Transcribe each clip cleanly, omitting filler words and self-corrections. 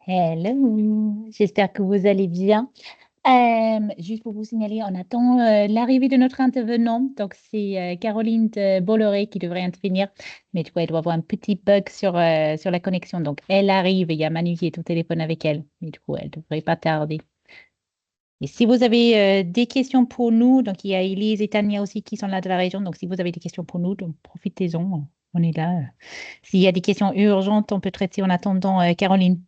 Hello, j'espère que vous allez bien. Juste pour vous signaler, on attend l'arrivée de notre intervenant. Donc, c'est Caroline de Bolloré qui devrait intervenir. Mais tu vois, elle doit avoir un petit bug sur la connexion. Donc, elle arrive et il y a Manu qui est au téléphone avec elle. Mais du coup, elle ne devrait pas tarder. Et si vous avez des questions pour nous, donc il y a Elise et Tania aussi qui sont là de la région. Donc, si vous avez des questions pour nous, donc profitez-en. On est là. S'il y a des questions urgentes, on peut traiter en attendant Caroline.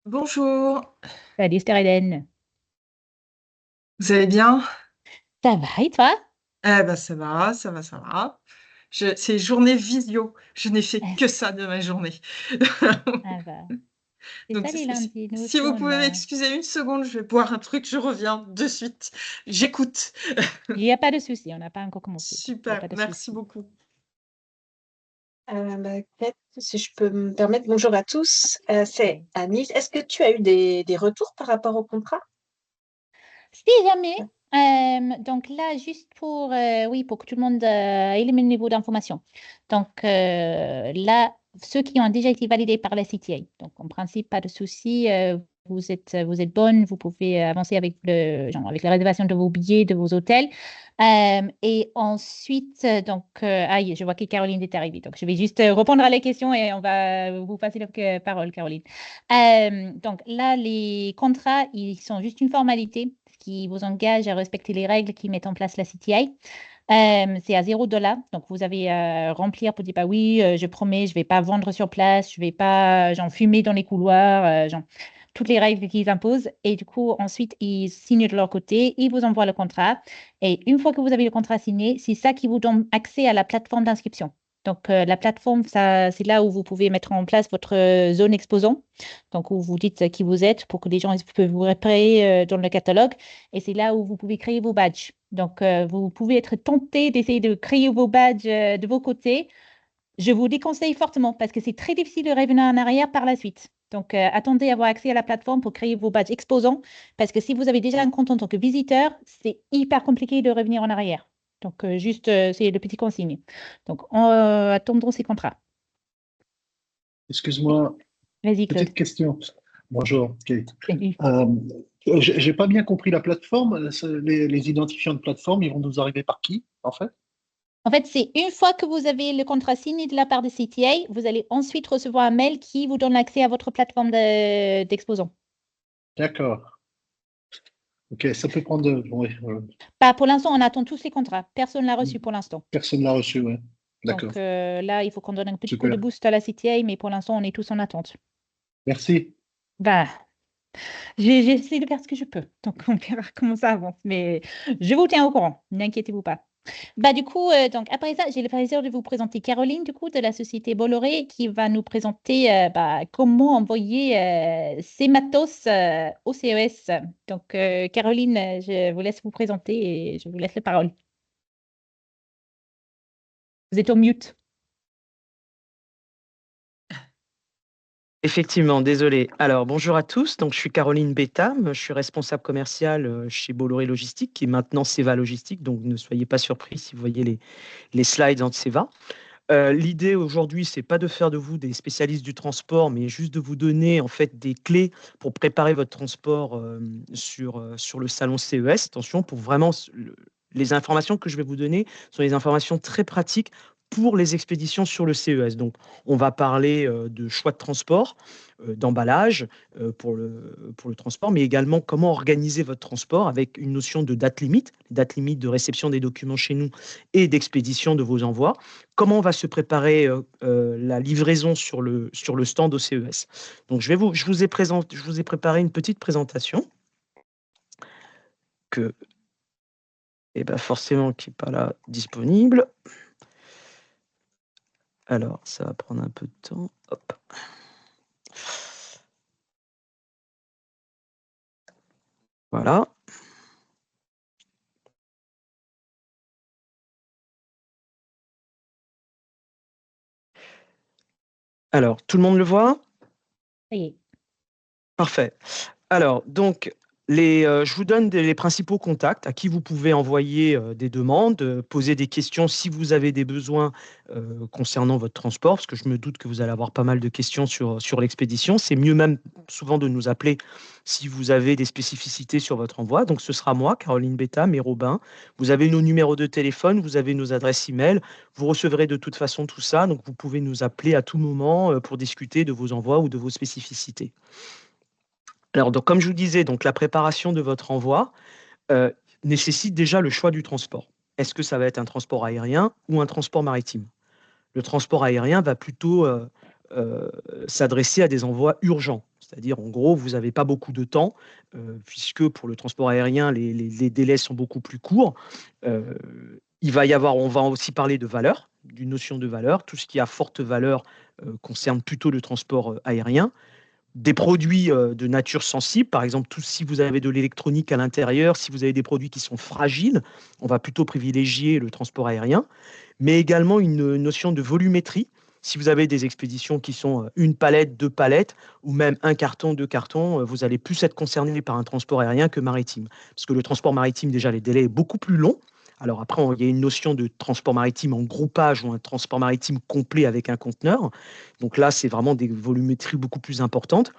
Bonjour, Salut, Stéréden. vous allez bien? Ça va et toi? Eh ben ça va, ça va, ça va. C'est journée visio. Je n'ai fait que ça de ma journée. Ça va. C'est Donc ça les lundis, nous si aussi vous on pouvez a. m'excuser une seconde, je vais boire un truc, je reviens de suite. J'écoute. Il n'y a pas de souci, on n'a pas encore commencé. Il n'y a Super, pas de merci souci. beaucoup. Peut-être, si je peux me permettre, bonjour à tous, c'est Oui. Annick. Est-ce que tu as eu des retours par rapport au contrat? Si jamais, donc là, juste pour, oui, pour que tout le monde ait le même niveau d'information. Donc là, ceux qui ont déjà été validés par la CTA, donc en principe, pas de souci, vous êtes bonne, vous pouvez avancer avec genre, avec la réservation de vos billets, de vos hôtels. Et ensuite, donc, aïe, je vois que Caroline est arrivée, donc je vais juste répondre à les questions et on va vous passer la parole, Caroline. Donc là, les contrats, ils sont juste une formalité qui vous engage à respecter les règles qui mettent en place la CTI. C'est à $0. Donc, vous avez à remplir pour dire, bah oui, je promets, je ne vais pas vendre sur place, je ne vais pas genre, fumer dans les couloirs, genre, toutes les règles qu'ils imposent. Et du coup, ensuite, ils signent de leur côté, ils vous envoient le contrat. Et une fois que vous avez le contrat signé, c'est ça qui vous donne accès à la plateforme d'inscription. Donc, la plateforme, ça, c'est là où vous pouvez mettre en place votre zone exposant. Donc, où vous dites qui vous êtes pour que les gens ils peuvent vous repérer dans le catalogue. Et c'est là où vous pouvez créer vos badges. Donc, vous pouvez être tenté d'essayer de créer vos badges de vos côtés. Je vous déconseille fortement parce que c'est très difficile de revenir en arrière par la suite. Donc, attendez à avoir accès à la plateforme pour créer vos badges exposants parce que si vous avez déjà un compte en tant que visiteur, c'est hyper compliqué de revenir en arrière. Donc, juste, c'est le petit consigne. Donc, attendons ces contrats. Excuse-moi, Vas-y, Claude. petite question. Bonjour, Kate. Salut. Euh, j'ai pas bien compris la plateforme. Les identifiants de plateforme, ils vont nous arriver par qui, en fait? En fait, c'est une fois que vous avez le contrat signé de la part de CTA, vous allez ensuite recevoir un mail qui vous donne accès à votre plateforme d'exposant. D'accord. Ok, ça peut prendre. Ouais, Bah, pour l'instant, on attend tous les contrats. Personne ne l'a reçu pour l'instant. personne l'a reçu, ouais. D'accord. Donc là, il faut qu'on donne un petit coup de Super. boost à la CTA, mais pour l'instant, on est tous en attente. Merci. Bah, j'essaie de faire ce que je peux. Donc, on verra comment ça avance. Mais je vous tiens au courant. N'inquiétez-vous pas. Bah, du coup, donc, après ça, j'ai le plaisir de vous présenter Caroline, du coup, de la société Bolloré, qui va nous présenter bah, comment envoyer ces matos au CES. Donc, Caroline, je vous laisse vous présenter et je vous laisse la parole. Vous êtes au mute. Effectivement, désolé. Alors, bonjour à tous. Donc, je suis Caroline Bétham. Je suis responsable commercial chez Bolloré Logistique, qui est maintenant Seva Logistique. Donc, ne soyez pas surpris si vous voyez les slides en Seva. L'idée aujourd'hui, c'est pas de faire de vous des spécialistes du transport, mais juste de vous donner en fait des clés pour préparer votre transport sur le salon CES. Attention, pour vraiment les informations que je vais vous donner sont des informations très pratiques pour les expéditions sur le CES. Donc, on va parler de choix de transport, d'emballage pour le transport, mais également comment organiser votre transport avec une notion de date limite de réception des documents chez nous et d'expédition de vos envois. Comment va se préparer la livraison sur le stand au CES. Donc, je vous ai préparé une petite présentation que, eh ben, forcément, qui n'est pas là disponible. Alors, ça va prendre un peu de temps. Hop. Voilà. Alors, tout le monde le voit? Ça y est. Parfait. Alors, donc, Je vous donne les principaux contacts à qui vous pouvez envoyer des demandes, poser des questions si vous avez des besoins concernant votre transport, parce que je me doute que vous allez avoir pas mal de questions sur l'expédition. C'est mieux même souvent de nous appeler si vous avez des spécificités sur votre envoi. Donc ce sera moi, Caroline Bétham et Robin. Vous avez nos numéros de téléphone, vous avez nos adresses email. Vous recevrez de toute façon tout ça, donc vous pouvez nous appeler à tout moment pour discuter de vos envois ou de vos spécificités. Alors, donc, comme je vous disais, donc, la préparation de votre envoi nécessite déjà le choix du transport. Est-ce que ça va être un transport aérien ou un transport maritime? Le transport aérien va plutôt s'adresser à des envois urgents. C'est-à-dire, en gros, vous n'avez pas beaucoup de temps, puisque pour le transport aérien, les délais sont beaucoup plus courts. On va aussi parler de valeur, d'une notion de valeur. Tout ce qui a forte valeur concerne plutôt le transport aérien. Des produits de nature sensible, par exemple, si vous avez de l'électronique à l'intérieur, si vous avez des produits qui sont fragiles, on va plutôt privilégier le transport aérien, mais également une notion de volumétrie. Si vous avez des expéditions qui sont une palette, deux palettes, ou même un carton, deux cartons, vous allez plus être concerné par un transport aérien que maritime. Parce que le transport maritime, déjà, les délais sont beaucoup plus longs. Alors après, il y a une notion de transport maritime en groupage ou un transport maritime complet avec un conteneur. Donc là, c'est vraiment des volumétries beaucoup plus importantes,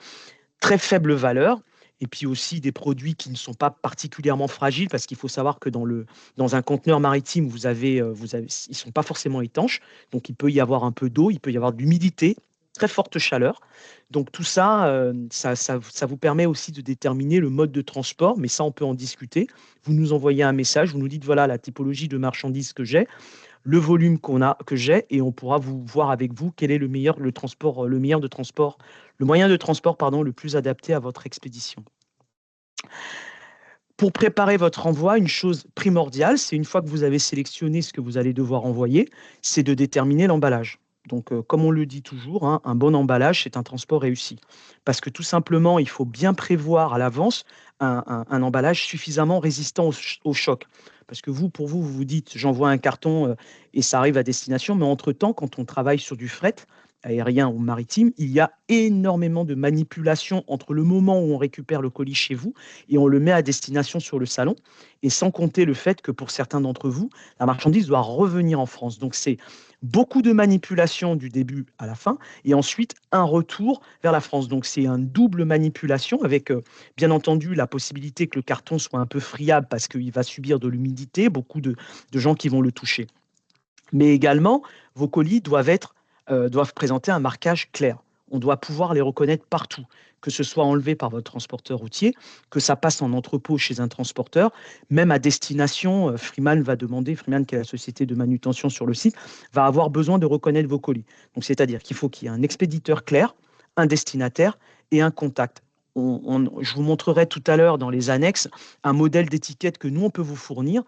très faible valeur, et puis aussi des produits qui ne sont pas particulièrement fragiles, parce qu'il faut savoir que dans un conteneur maritime, ils ne sont pas forcément étanches, donc il peut y avoir un peu d'eau, il peut y avoir de l'humidité, très forte chaleur. Donc tout ça, ça vous permet aussi de déterminer le mode de transport, mais ça, on peut en discuter. Vous nous envoyez un message, vous nous dites, voilà la typologie de marchandises que j'ai, le volume que j'ai, et on pourra voir avec vous quel est le moyen de transport, le plus adapté à votre expédition. Pour préparer votre envoi, une chose primordiale, c'est une fois que vous avez sélectionné ce que vous allez devoir envoyer, c'est de déterminer l'emballage. Donc, comme on le dit toujours, hein, un bon emballage, c'est un transport réussi. Parce que tout simplement, il faut bien prévoir à l'avance un emballage suffisamment résistant au choc. Parce que pour vous vous dites, j'envoie un carton et ça arrive à destination, mais entre-temps, quand on travaille sur du fret, aérien ou maritime, il y a énormément de manipulations entre le moment où on récupère le colis chez vous et on le met à destination sur le salon, et sans compter le fait que pour certains d'entre vous, la marchandise doit revenir en France. Donc c'est beaucoup de manipulations du début à la fin, et ensuite un retour vers la France. Donc c'est une double manipulation avec bien entendu la possibilité que le carton soit un peu friable parce qu'il va subir de l'humidité, beaucoup de gens qui vont le toucher. Mais également, vos colis doivent présenter un marquage clair. On doit pouvoir les reconnaître partout, que ce soit enlevé par votre transporteur routier, que ça passe en entrepôt chez un transporteur, même à destination. Freeman, qui est la société de manutention sur le site, va avoir besoin de reconnaître vos colis. Donc, c'est-à-dire qu'il faut qu'il y ait un expéditeur clair, un destinataire et un contact. Je vous montrerai tout à l'heure dans les annexes un modèle d'étiquette que nous, on peut vous fournir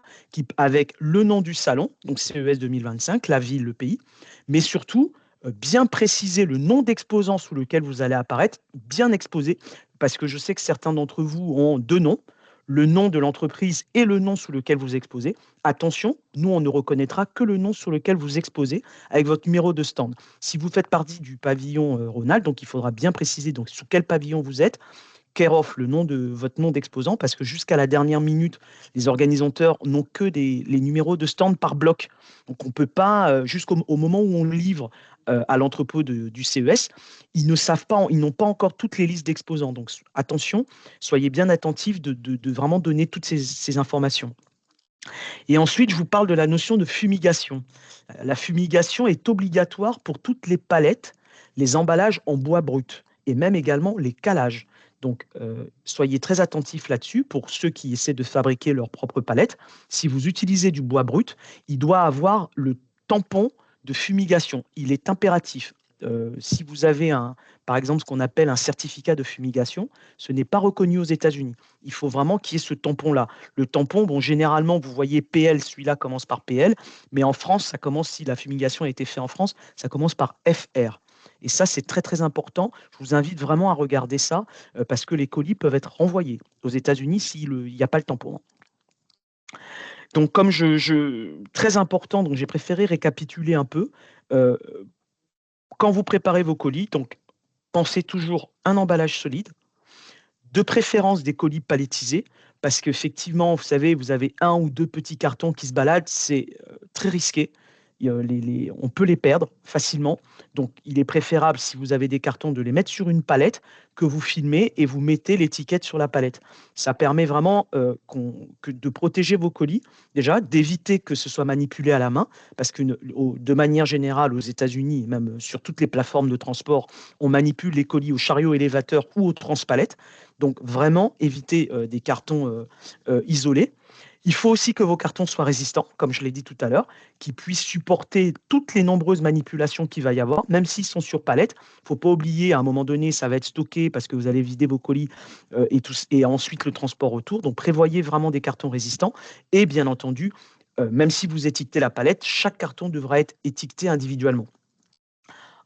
avec le nom du salon, donc CES 2025, la ville, le pays, mais surtout bien préciser le nom d'exposant sous lequel vous allez apparaître, bien exposé, parce que je sais que certains d'entre vous ont deux noms, le nom de l'entreprise et le nom sous lequel vous exposez. Attention, nous, on ne reconnaîtra que le nom sur lequel vous exposez avec votre numéro de stand. Si vous faites partie du pavillon Rhône-Alpes, donc il faudra bien préciser donc, sous quel pavillon vous êtes, care of votre nom d'exposant, parce que jusqu'à la dernière minute, les organisateurs n'ont que les numéros de stand par bloc. Donc on ne peut pas, jusqu'au moment où on livre à l'entrepôt du CES, ils n'ont pas encore toutes les listes d'exposants. Donc attention, soyez bien attentifs de vraiment donner toutes ces informations. Et ensuite, je vous parle de la notion de fumigation. La fumigation est obligatoire pour toutes les palettes, les emballages en bois brut et même également les calages. Donc, soyez très attentifs là-dessus pour ceux qui essaient de fabriquer leur propre palette. Si vous utilisez du bois brut, il doit avoir le tampon de fumigation. Il est impératif. Si vous avez par exemple ce qu'on appelle un certificat de fumigation, ce n'est pas reconnu aux États-Unis. Il faut vraiment qu'il y ait ce tampon-là. Le tampon, bon, généralement, vous voyez PL, celui-là commence par PL, mais en France, ça commence, si la fumigation a été faite en France, ça commence par FR. Et ça, c'est très, très important. Je vous invite vraiment à regarder ça parce que les colis peuvent être renvoyés aux États-Unis s'il n'y a pas le tampon. Donc, très important, donc j'ai préféré récapituler un peu. Quand vous préparez vos colis, donc pensez toujours un emballage solide, De préférence des colis palettisés, parce qu'effectivement, vous savez, vous avez 1 ou 2 petits cartons qui se baladent, c'est très risqué. On peut les perdre facilement. Donc, il est préférable, si vous avez des cartons, de les mettre sur une palette que vous filmez et vous mettez l'étiquette sur la palette. Ça permet vraiment de protéger vos colis, déjà, d'éviter que ce soit manipulé à la main, parce que de manière générale, aux États-Unis, même sur toutes les plateformes de transport, on manipule les colis au chariot élévateur ou au transpalette. Donc, vraiment, éviter des cartons isolés. Il faut aussi que vos cartons soient résistants, comme je l'ai dit tout à l'heure, qu'ils puissent supporter toutes les nombreuses manipulations qu'il va y avoir, même s'ils sont sur palette. Il ne faut pas oublier, à un moment donné, ça va être stocké parce que vous allez vider vos colis et ensuite le transport retour. Donc, prévoyez vraiment des cartons résistants. Et bien entendu, même si vous étiquetez la palette, chaque carton devra être étiqueté individuellement.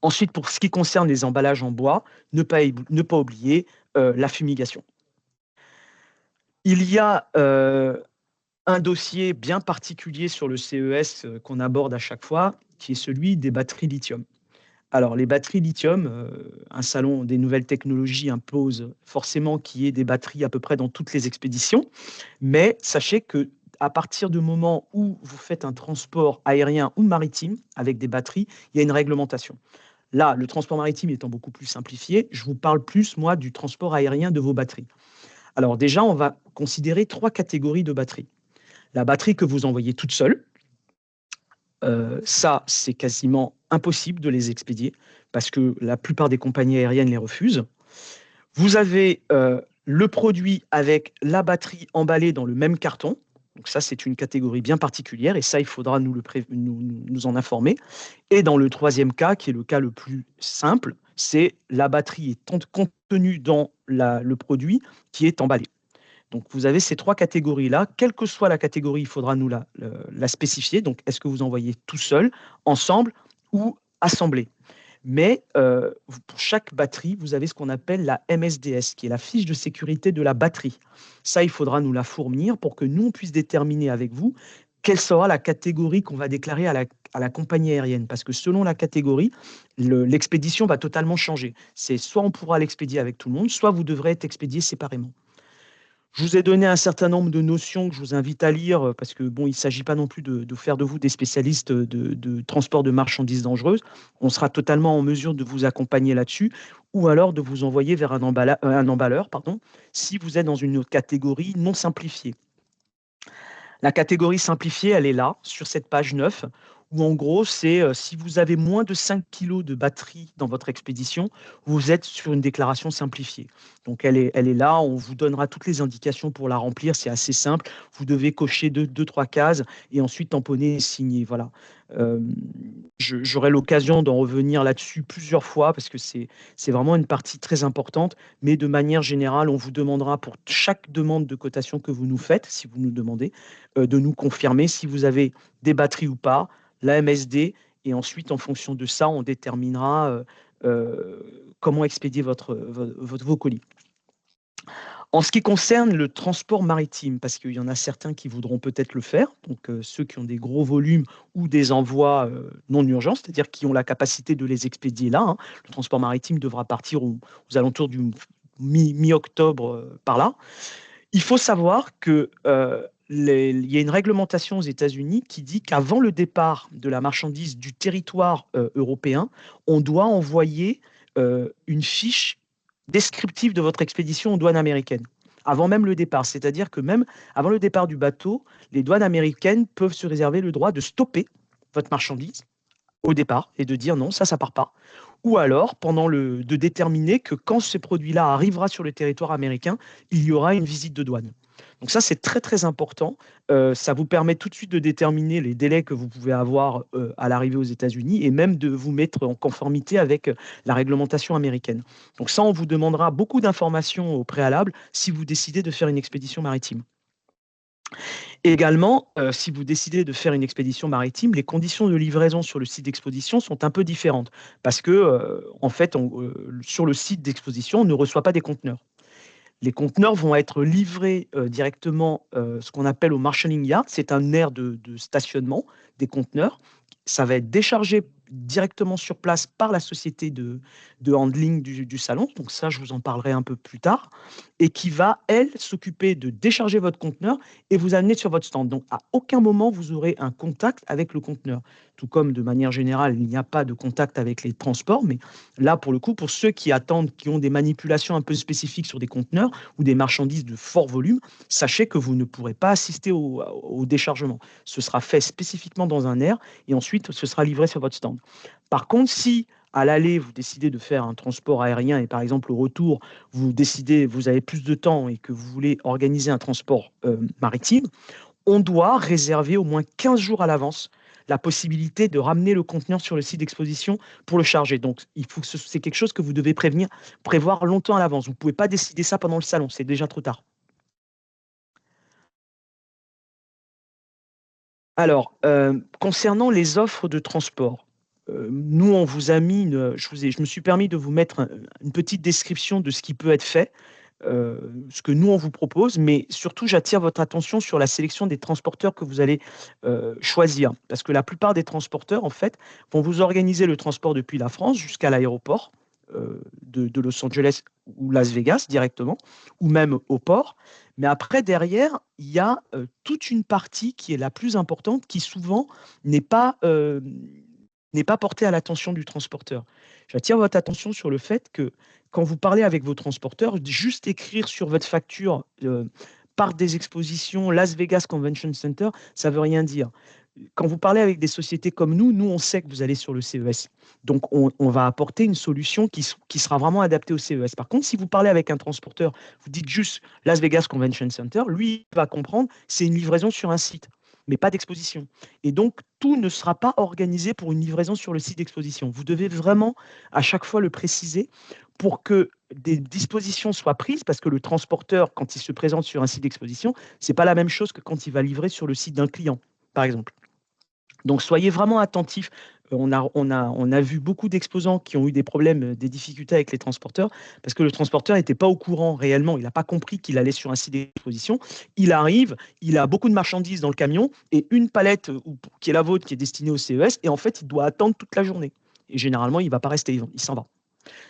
Ensuite, pour ce qui concerne les emballages en bois, ne pas oublier la fumigation. Il y a un dossier bien particulier sur le CES qu'on aborde à chaque fois, qui est celui des batteries lithium. Alors, les batteries lithium, un salon des nouvelles technologies impose forcément qu'il y ait des batteries à peu près dans toutes les expéditions, mais sachez que à partir du moment où vous faites un transport aérien ou maritime avec des batteries, il y a une réglementation. Là, le transport maritime étant beaucoup plus simplifié, je vous parle plus, moi, du transport aérien de vos batteries. Alors déjà, on va considérer 3 catégories de batteries. La batterie que vous envoyez toute seule, ça, c'est quasiment impossible de les expédier parce que la plupart des compagnies aériennes les refusent. Vous avez le produit avec la batterie emballée dans le même carton. Donc ça, c'est une catégorie bien particulière et ça, il faudra nous en informer. Et dans le 3e cas, qui est le cas le plus simple, c'est la batterie est contenue dans le produit qui est emballé. Donc, vous avez ces 3 catégories-là. Quelle que soit la catégorie, il faudra nous la spécifier. Donc, est-ce que vous envoyez tout seul, ensemble ou assemblé? Mais pour chaque batterie, vous avez ce qu'on appelle la MSDS, qui est la fiche de sécurité de la batterie. Ça, il faudra nous la fournir pour que nous, on puisse déterminer avec vous quelle sera la catégorie qu'on va déclarer à la compagnie aérienne. Parce que selon la catégorie, l'expédition va totalement changer. C'est soit on pourra l'expédier avec tout le monde, soit vous devrez être expédié séparément. Je vous ai donné un certain nombre de notions que je vous invite à lire parce que bon, il ne s'agit pas non plus de faire de vous des spécialistes de transport de marchandises dangereuses. On sera totalement en mesure de vous accompagner là-dessus ou alors de vous envoyer vers un emballeur, si vous êtes dans une autre catégorie non simplifiée. La catégorie simplifiée, elle est là, sur cette page 9, où en gros, c'est si vous avez moins de 5 kg de batterie dans votre expédition, vous êtes sur une déclaration simplifiée. Donc, elle est là, on vous donnera toutes les indications pour la remplir, c'est assez simple. Vous devez cocher 2-3 cases et ensuite tamponner et signer. Voilà. J'aurai l'occasion d'en revenir là-dessus plusieurs fois parce que c'est vraiment une partie très importante, mais de manière générale, on vous demandera pour chaque demande de cotation que vous nous faites, si vous nous demandez, de nous confirmer si vous avez des batteries ou pas, la MSD, et ensuite, en fonction de ça, on déterminera comment expédier vos colis. En ce qui concerne le transport maritime, parce qu'il y en a certains qui voudront peut-être le faire, donc ceux qui ont des gros volumes ou des envois non urgents, c'est-à-dire qui ont la capacité de les expédier là, hein. Le transport maritime devra partir aux alentours du mi-octobre par là. Il faut savoir que il y a une réglementation aux États-Unis qui dit qu'avant le départ de la marchandise du territoire européen, on doit envoyer une fiche descriptive de votre expédition aux douanes américaines, avant même le départ. C'est-à-dire que même avant le départ du bateau, les douanes américaines peuvent se réserver le droit de stopper votre marchandise au départ et de dire non, ça part pas. Ou alors, de déterminer que quand ce produit-là arrivera sur le territoire américain, il y aura une visite de douane. Donc ça, c'est très, très important. Ça vous permet tout de suite de déterminer les délais que vous pouvez avoir à l'arrivée aux États-Unis et même de vous mettre en conformité avec la réglementation américaine. Donc ça, on vous demandera beaucoup d'informations au préalable si vous décidez de faire une expédition maritime. Également, si vous décidez de faire une expédition maritime, les conditions de livraison sur le site d'exposition sont un peu différentes parce que, en fait, sur le site d'exposition, on ne reçoit pas des conteneurs. Les conteneurs vont être livrés directement, ce qu'on appelle au marshalling yard. C'est un aire de stationnement des conteneurs. Ça va être déchargé directement sur place par la société de handling du salon, donc ça, je vous en parlerai un peu plus tard, et qui va, elle, s'occuper de décharger votre conteneur et vous amener sur votre stand. Donc, à aucun moment, vous aurez un contact avec le conteneur. Tout comme, de manière générale, il n'y a pas de contact avec les transports, mais là, pour le coup, pour ceux qui attendent, qui ont des manipulations un peu spécifiques sur des conteneurs ou des marchandises de fort volume, sachez que vous ne pourrez pas assister au déchargement. Ce sera fait spécifiquement dans un air et ensuite, ce sera livré sur votre stand. Par contre, si à l'aller, vous décidez de faire un transport aérien et par exemple au retour, vous avez plus de temps et que vous voulez organiser un transport maritime, on doit réserver au moins 15 jours à l'avance la possibilité de ramener le conteneur sur le site d'exposition pour le charger. Donc, c'est quelque chose que vous devez prévoir longtemps à l'avance. Vous ne pouvez pas décider ça pendant le salon, c'est déjà trop tard. Alors, concernant les offres de transport, nous, on vous a mis, je me suis permis de vous mettre une petite description de ce qui peut être fait, ce que nous, on vous propose, mais surtout, j'attire votre attention sur la sélection des transporteurs que vous allez choisir. Parce que la plupart des transporteurs, en fait, vont vous organiser le transport depuis la France jusqu'à l'aéroport de Los Angeles ou Las Vegas directement, ou même au port. Mais après, derrière, il y a toute une partie qui est la plus importante, qui souvent n'est pas portée à l'attention du transporteur. J'attire votre attention sur le fait que quand vous parlez avec vos transporteurs, juste écrire sur votre facture Parc des expositions, Las Vegas Convention Center, ça ne veut rien dire. Quand vous parlez avec des sociétés comme nous, on sait que vous allez sur le CES. Donc, on va apporter une solution qui sera vraiment adaptée au CES. Par contre, si vous parlez avec un transporteur, vous dites juste Las Vegas Convention Center, lui, il va comprendre, c'est une livraison sur un site, mais pas d'exposition. Et donc, tout ne sera pas organisé pour une livraison sur le site d'exposition. Vous devez vraiment, à chaque fois, le préciser pour que des dispositions soient prises, parce que le transporteur, quand il se présente sur un site d'exposition, ce n'est pas la même chose que quand il va livrer sur le site d'un client, par exemple. Donc, soyez vraiment attentifs. On a vu beaucoup d'exposants qui ont eu des problèmes, des difficultés avec les transporteurs, parce que le transporteur n'était pas au courant réellement. Il n'a pas compris qu'il allait sur un site d'exposition. Il arrive, il a beaucoup de marchandises dans le camion et une palette qui est la vôtre, qui est destinée au CES, et en fait, il doit attendre toute la journée. Et généralement, il ne va pas rester, il s'en va.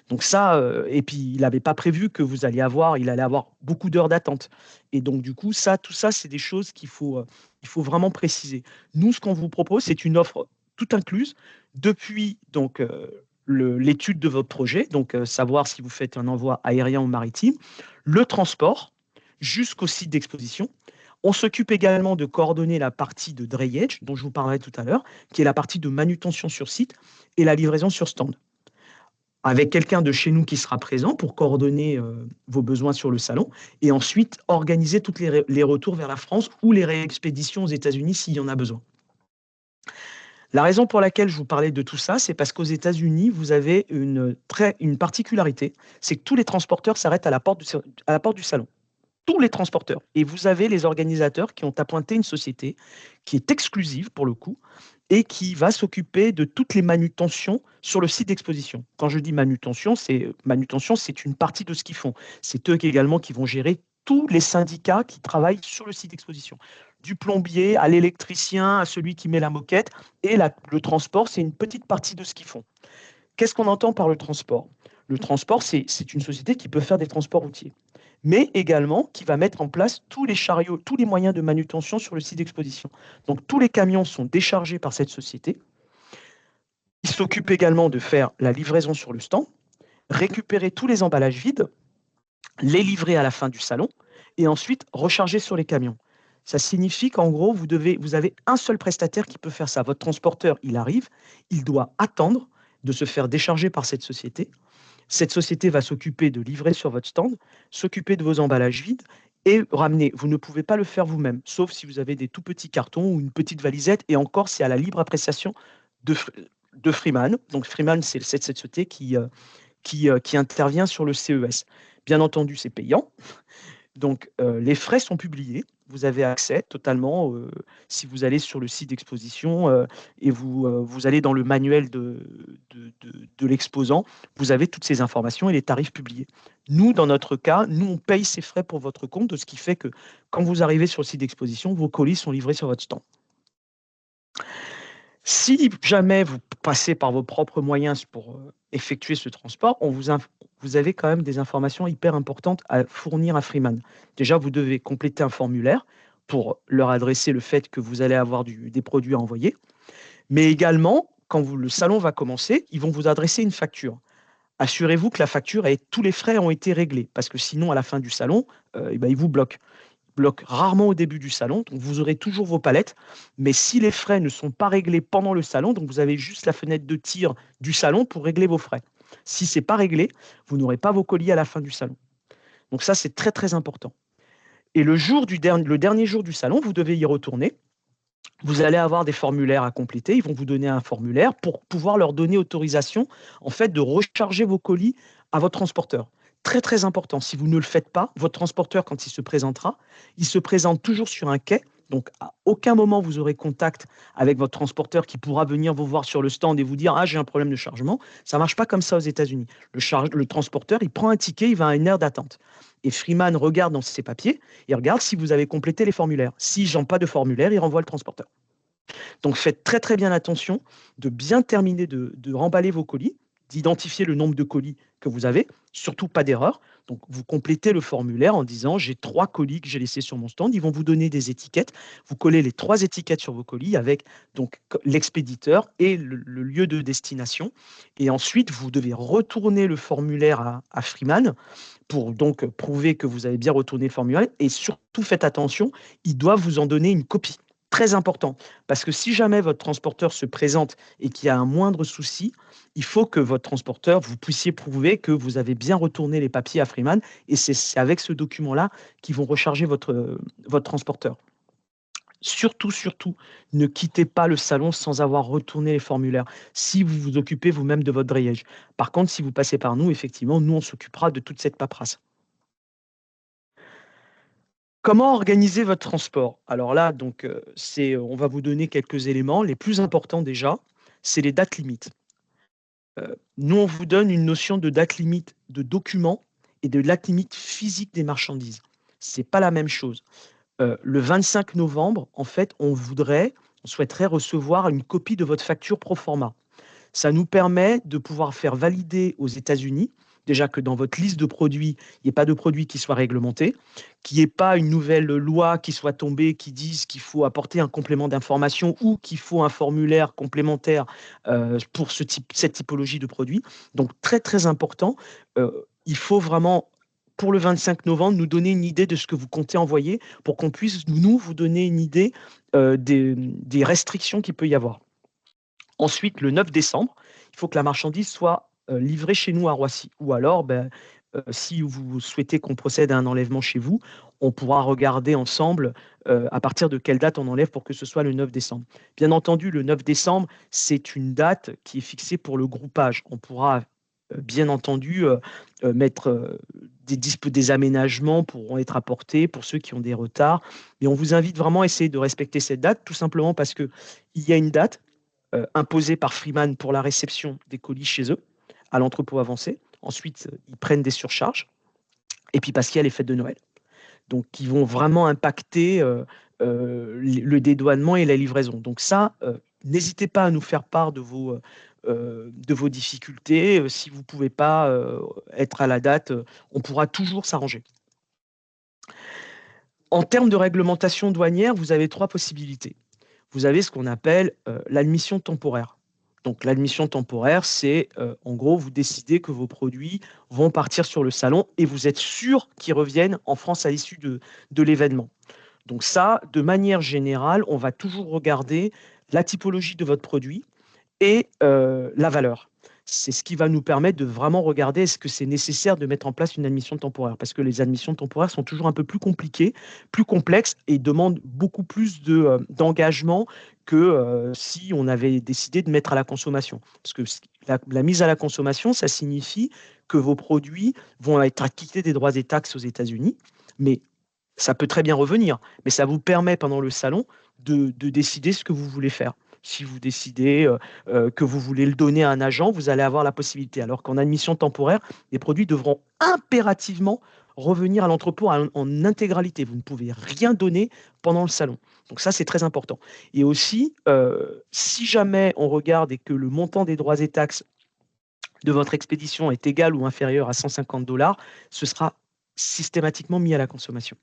Donc ça, et puis il n'avait pas prévu que il allait avoir beaucoup d'heures d'attente. Et donc du coup, tout ça, c'est des choses il faut vraiment préciser. Nous, ce qu'on vous propose, c'est une offre toute incluse depuis donc l'étude de votre projet, donc savoir si vous faites un envoi aérien ou maritime, le transport jusqu'au site d'exposition. On s'occupe également de coordonner la partie de drayage, dont je vous parlerai tout à l'heure, qui est la partie de manutention sur site et la livraison sur stand, avec quelqu'un de chez nous qui sera présent pour coordonner vos besoins sur le salon et ensuite organiser tous les retours vers la France ou les réexpéditions aux États-Unis s'il y en a besoin. La raison pour laquelle je vous parlais de tout ça, c'est parce qu'aux États-Unis, vous avez une particularité, c'est que tous les transporteurs s'arrêtent à la porte du salon. Tous les transporteurs. Et vous avez les organisateurs qui ont appointé une société qui est exclusive pour le coup et qui va s'occuper de toutes les manutentions sur le site d'exposition. Quand je dis manutention, c'est une partie de ce qu'ils font. C'est eux également qui vont gérer tous les syndicats qui travaillent sur le site d'exposition. Du plombier à l'électricien, à celui qui met la moquette. Et le transport, c'est une petite partie de ce qu'ils font. Qu'est-ce qu'on entend par le transport? Le transport, c'est une société qui peut faire des transports routiers, mais également qui va mettre en place tous les chariots, tous les moyens de manutention sur le site d'exposition. Donc, tous les camions sont déchargés par cette société. Ils s'occupent également de faire la livraison sur le stand, récupérer tous les emballages vides, les livrer à la fin du salon et ensuite recharger sur les camions. Ça signifie qu'en gros, vous avez un seul prestataire qui peut faire ça. Votre transporteur, il arrive, il doit attendre de se faire décharger par cette société. Cette société va s'occuper de livrer sur votre stand, s'occuper de vos emballages vides et ramener. Vous ne pouvez pas le faire vous-même, sauf si vous avez des tout petits cartons ou une petite valisette, et encore, c'est à la libre appréciation de Freeman. Donc Freeman, c'est cette société qui intervient sur le CES. Bien entendu, c'est payant. Donc, les frais sont publiés. Vous avez accès totalement, si vous allez sur le site d'exposition et vous allez dans le manuel de l'exposant, vous avez toutes ces informations et les tarifs publiés. Nous, dans notre cas, on paye ces frais pour votre compte, ce qui fait que quand vous arrivez sur le site d'exposition, vos colis sont livrés sur votre stand. Si jamais vous passez par vos propres moyens pour effectuer ce transport, vous avez quand même des informations hyper importantes à fournir à Freeman. Déjà, vous devez compléter un formulaire pour leur adresser le fait que vous allez avoir des produits à envoyer. Mais également, quand le salon va commencer, ils vont vous adresser une facture. Assurez-vous que la facture et tous les frais ont été réglés, parce que sinon, à la fin du salon, ils vous bloquent. Ils bloquent rarement au début du salon, donc vous aurez toujours vos palettes. Mais si les frais ne sont pas réglés pendant le salon, donc vous avez juste la fenêtre de tir du salon pour régler vos frais. Si ce n'est pas réglé, vous n'aurez pas vos colis à la fin du salon. Donc ça, c'est très, très important. Et le dernier jour du salon, vous devez y retourner. Vous allez avoir des formulaires à compléter. Ils vont vous donner un formulaire pour pouvoir leur donner autorisation en fait, de recharger vos colis à votre transporteur. Très, très important. Si vous ne le faites pas, votre transporteur, quand il se présentera, il se présente toujours sur un quai. Donc, à aucun moment, vous aurez contact avec votre transporteur qui pourra venir vous voir sur le stand et vous dire « Ah, j'ai un problème de chargement ». Ça ne marche pas comme ça aux États-Unis. Le transporteur, il prend un ticket, il va à une aire d'attente. Et Freeman regarde dans ses papiers, il regarde si vous avez complété les formulaires. Si j'en pas de formulaire, il renvoie le transporteur. Donc, faites très, très bien attention de bien terminer de remballer vos colis, d'identifier le nombre de colis que vous avez, surtout pas d'erreur. Donc, vous complétez le formulaire en disant « J'ai 3 colis que j'ai laissés sur mon stand ». Ils vont vous donner des étiquettes. Vous collez les 3 étiquettes sur vos colis avec donc l'expéditeur et le lieu de destination. Et ensuite, vous devez retourner le formulaire à Freeman pour donc prouver que vous avez bien retourné le formulaire. Et surtout, faites attention, ils doivent vous en donner une copie. Très important, parce que si jamais votre transporteur se présente et qu'il y a un moindre souci, il faut que votre transporteur, vous puissiez prouver que vous avez bien retourné les papiers à Freeman, et c'est avec ce document-là qu'ils vont recharger votre transporteur. Surtout, surtout, ne quittez pas le salon sans avoir retourné les formulaires, si vous vous occupez vous-même de votre drayage. Par contre, si vous passez par nous, effectivement, nous, on s'occupera de toute cette paperasse. Comment organiser votre transport? Alors là, donc, on va vous donner quelques éléments. Les plus importants déjà, c'est les dates limites. Nous, on vous donne une notion de date limite de documents et de date limite physique des marchandises. Ce n'est pas la même chose. Le 25 novembre, en fait, on souhaiterait recevoir une copie de votre facture pro forma. Ça nous permet de pouvoir faire valider aux États-Unis, déjà que dans votre liste de produits, il n'y ait pas de produits qui soient réglementés, qu'il n'y ait pas une nouvelle loi qui soit tombée qui dise qu'il faut apporter un complément d'information ou qu'il faut un formulaire complémentaire pour cette typologie de produits. Donc, très, très important. Il faut vraiment, pour le 25 novembre, nous donner une idée de ce que vous comptez envoyer pour qu'on puisse, nous, vous donner une idée des restrictions qu'il peut y avoir. Ensuite, le 9 décembre, il faut que la marchandise soit livrée chez nous à Roissy. Ou alors, si vous souhaitez qu'on procède à un enlèvement chez vous, on pourra regarder ensemble à partir de quelle date on enlève pour que ce soit le 9 décembre. Bien entendu, le 9 décembre, c'est une date qui est fixée pour le groupage. On pourra bien entendu mettre des aménagements pourront être apportés pour ceux qui ont des retards. Mais on vous invite vraiment à essayer de respecter cette date, tout simplement parce qu'il y a une date imposée par Freeman pour la réception des colis chez eux, à l'entrepôt avancé. Ensuite, ils prennent des surcharges. Et puis parce qu'il y a les fêtes de Noël. Donc, qui vont vraiment impacter le dédouanement et la livraison. Donc ça, n'hésitez pas à nous faire part de vos difficultés. Si vous ne pouvez pas être à la date, on pourra toujours s'arranger. En termes de réglementation douanière, vous avez 3 possibilités. Vous avez ce qu'on appelle l'admission temporaire. Donc, l'admission temporaire, c'est en gros, vous décidez que vos produits vont partir sur le salon et vous êtes sûr qu'ils reviennent en France à l'issue de l'événement. Donc ça, de manière générale, on va toujours regarder la typologie de votre produit et la valeur. C'est ce qui va nous permettre de vraiment regarder est-ce que c'est nécessaire de mettre en place une admission temporaire. Parce que les admissions temporaires sont toujours un peu plus compliquées, plus complexes et demandent beaucoup plus d'engagement que si on avait décidé de mettre à la consommation. Parce que la mise à la consommation, ça signifie que vos produits vont être acquittés des droits et taxes aux États-Unis, mais ça peut très bien revenir. Mais ça vous permet pendant le salon de décider ce que vous voulez faire. Si vous décidez que vous voulez le donner à un agent, vous allez avoir la possibilité. Alors qu'en admission temporaire, les produits devront impérativement revenir à l'entrepôt en intégralité. Vous ne pouvez rien donner pendant le salon. Donc ça, c'est très important. Et aussi, si jamais on regarde et que le montant des droits et taxes de votre expédition est égal ou inférieur à 150 $, ce sera systématiquement mis à la consommation.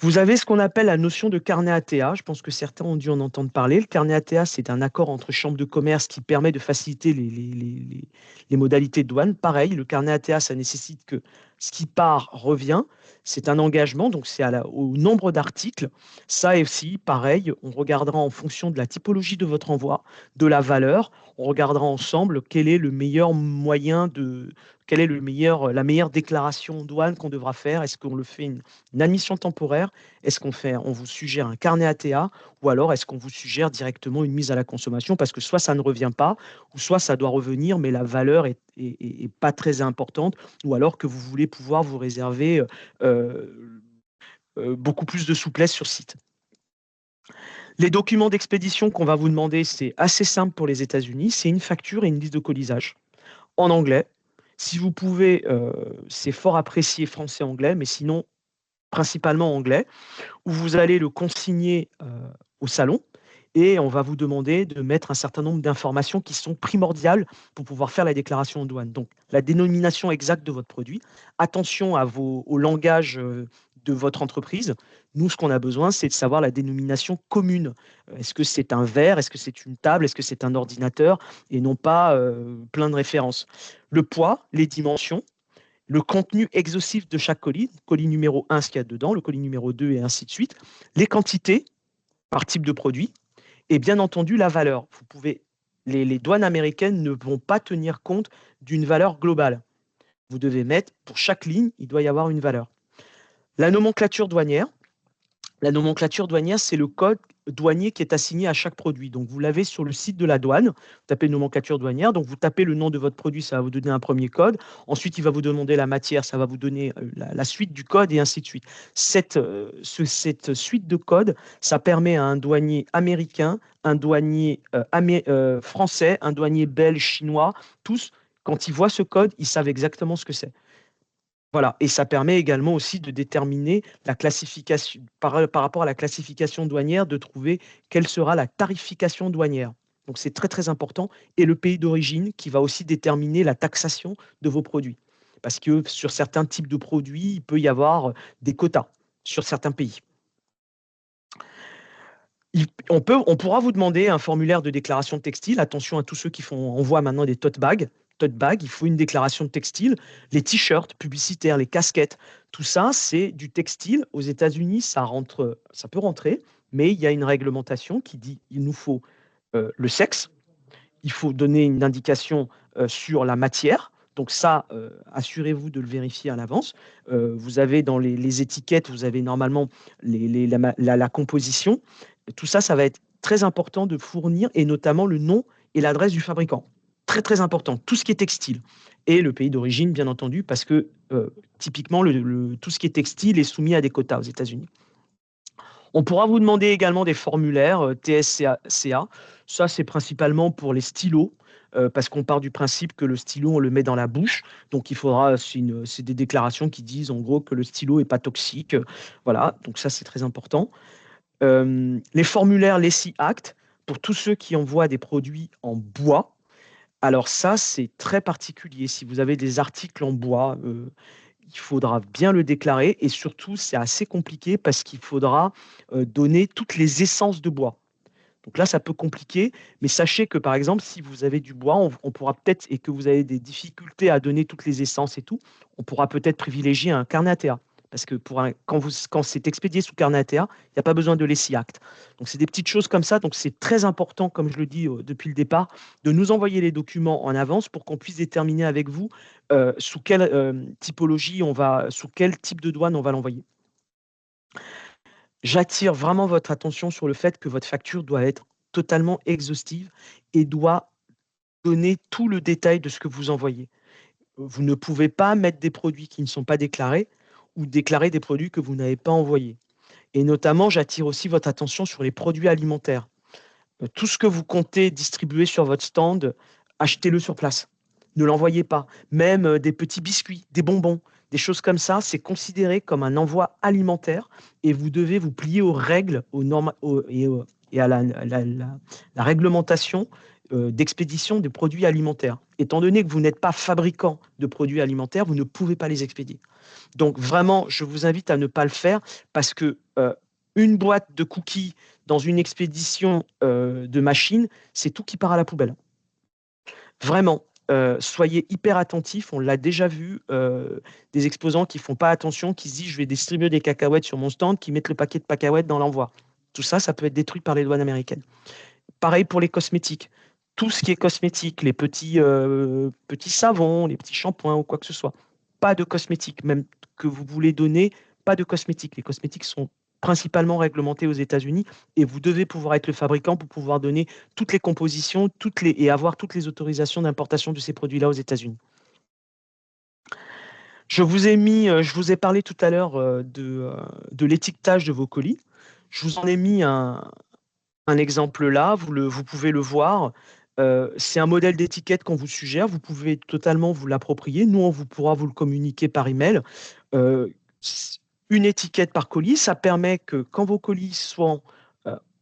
Vous avez ce qu'on appelle la notion de carnet ATA. Je pense que certains ont dû en entendre parler. Le carnet ATA, c'est un accord entre chambres de commerce qui permet de faciliter les modalités de douane. Pareil, le carnet ATA, ça nécessite que ce qui part revient. C'est un engagement, donc c'est au nombre d'articles. Ça aussi, pareil, on regardera en fonction de la typologie de votre envoi, de la valeur. On regardera ensemble quel est le meilleur moyen quelle est la meilleure déclaration douane qu'on devra faire. Est-ce qu'on le fait une admission temporaire? Est-ce on vous suggère un carnet ATA ou alors est-ce qu'on vous suggère directement une mise à la consommation parce que soit ça ne revient pas ou soit ça doit revenir mais la valeur est pas très importante ou alors que vous voulez pouvoir vous réserver beaucoup plus de souplesse sur site. Les documents d'expédition qu'on va vous demander, c'est assez simple pour les États-Unis, c'est une facture et une liste de colisage en anglais. Si vous pouvez, c'est fort apprécié français-anglais, mais sinon principalement anglais, où vous allez le consigner au salon et on va vous demander de mettre un certain nombre d'informations qui sont primordiales pour pouvoir faire la déclaration en douane. Donc, la dénomination exacte de votre produit, attention au langage de votre entreprise. Nous, ce qu'on a besoin, c'est de savoir la dénomination commune. Est-ce que c'est un verre? Est-ce que c'est une table? Est-ce que c'est un ordinateur? Et non pas plein de références. Le poids, les dimensions, le contenu exhaustif de chaque colis, colis numéro 1, ce qu'il y a dedans, le colis numéro 2 et ainsi de suite, les quantités par type de produit et bien entendu la valeur. Les douanes américaines ne vont pas tenir compte d'une valeur globale. Vous devez mettre, pour chaque ligne, il doit y avoir une valeur. La nomenclature douanière. La nomenclature douanière, c'est le code douanier qui est assigné à chaque produit. Donc, vous l'avez sur le site de la douane. Vous tapez nomenclature douanière. Donc, vous tapez le nom de votre produit, ça va vous donner un premier code. Ensuite, il va vous demander la matière, ça va vous donner la suite du code et ainsi de suite. Cette suite de codes, ça permet à un douanier américain, un douanier français, un douanier belge, chinois, tous, quand ils voient ce code, ils savent exactement ce que c'est. Voilà, et ça permet également aussi de déterminer la classification, par rapport à la classification douanière, de trouver quelle sera la tarification douanière. Donc c'est très très important. Et le pays d'origine qui va aussi déterminer la taxation de vos produits. Parce que sur certains types de produits, il peut y avoir des quotas sur certains pays. On pourra vous demander un formulaire de déclaration de textile. Attention à tous ceux qui envoient maintenant des tote bags. Il faut une déclaration de textile. Les t-shirts publicitaires, les casquettes, tout ça, c'est du textile. Aux États-Unis, ça peut rentrer, mais il y a une réglementation qui dit qu'il nous faut le sexe, il faut donner une indication sur la matière. Donc ça, assurez-vous de le vérifier à l'avance. Vous avez dans les étiquettes, vous avez normalement la composition. Tout ça, ça va être très important de fournir, et notamment le nom et l'adresse du fabricant. Très, très important. Tout ce qui est textile. Et le pays d'origine, bien entendu, parce que typiquement, tout ce qui est textile est soumis à des quotas aux États-Unis. On pourra vous demander également des formulaires TSCA. Ça, c'est principalement pour les stylos, parce qu'on part du principe que le stylo, on le met dans la bouche. Donc, il faudra, c'est des déclarations qui disent en gros que le stylo n'est pas toxique. Voilà, donc ça, c'est très important. Les formulaires Lessee Act, pour tous ceux qui envoient des produits en bois. Alors ça, c'est très particulier. Si vous avez des articles en bois, il faudra bien le déclarer et surtout, c'est assez compliqué parce qu'il faudra donner toutes les essences de bois. Donc là, ça peut compliquer, mais sachez que par exemple, si vous avez du bois, on pourra peut-être, et que vous avez des difficultés à donner toutes les essences et tout, on pourra peut-être privilégier un carnet ATA. Parce que quand c'est expédié sous carnet ATA, il n'y a pas besoin de Lessee Act. Donc, c'est des petites choses comme ça. Donc, c'est très important, comme je le dis depuis le départ, de nous envoyer les documents en avance pour qu'on puisse déterminer avec vous sous quelle typologie sous quel type de douane on va l'envoyer. J'attire vraiment votre attention sur le fait que votre facture doit être totalement exhaustive et doit donner tout le détail de ce que vous envoyez. Vous ne pouvez pas mettre des produits qui ne sont pas déclarés ou déclarer des produits que vous n'avez pas envoyés. Et notamment, j'attire aussi votre attention sur les produits alimentaires. Tout ce que vous comptez distribuer sur votre stand, achetez-le sur place. Ne l'envoyez pas. Même des petits biscuits, des bonbons, des choses comme ça, c'est considéré comme un envoi alimentaire et vous devez vous plier aux règles, aux normes et à la réglementation d'expédition de produits alimentaires. Étant donné que vous n'êtes pas fabricant de produits alimentaires, vous ne pouvez pas les expédier. Donc vraiment, je vous invite à ne pas le faire parce que une boîte de cookies dans une expédition de machines, c'est tout qui part à la poubelle. Vraiment, soyez hyper attentifs. On l'a déjà vu, des exposants qui ne font pas attention, qui se disent « je vais distribuer des cacahuètes sur mon stand », qui mettent le paquet de cacahuètes dans l'envoi. Tout ça, ça peut être détruit par les douanes américaines. Pareil pour les cosmétiques. Tout ce qui est cosmétique, les petits savons, les petits shampoings ou quoi que ce soit. Pas de cosmétiques, même que vous voulez donner, pas de cosmétiques. Les cosmétiques sont principalement réglementés aux États-Unis et vous devez pouvoir être le fabricant pour pouvoir donner toutes les compositions et avoir toutes les autorisations d'importation de ces produits-là aux États-Unis. Je vous ai parlé tout à l'heure de l'étiquetage de vos colis. Je vous en ai mis un exemple là, vous pouvez le voir. C'est un modèle d'étiquette qu'on vous suggère. Vous pouvez totalement vous l'approprier. Nous, on pourra vous le communiquer par email. Une étiquette par colis, ça permet que quand vos colis soient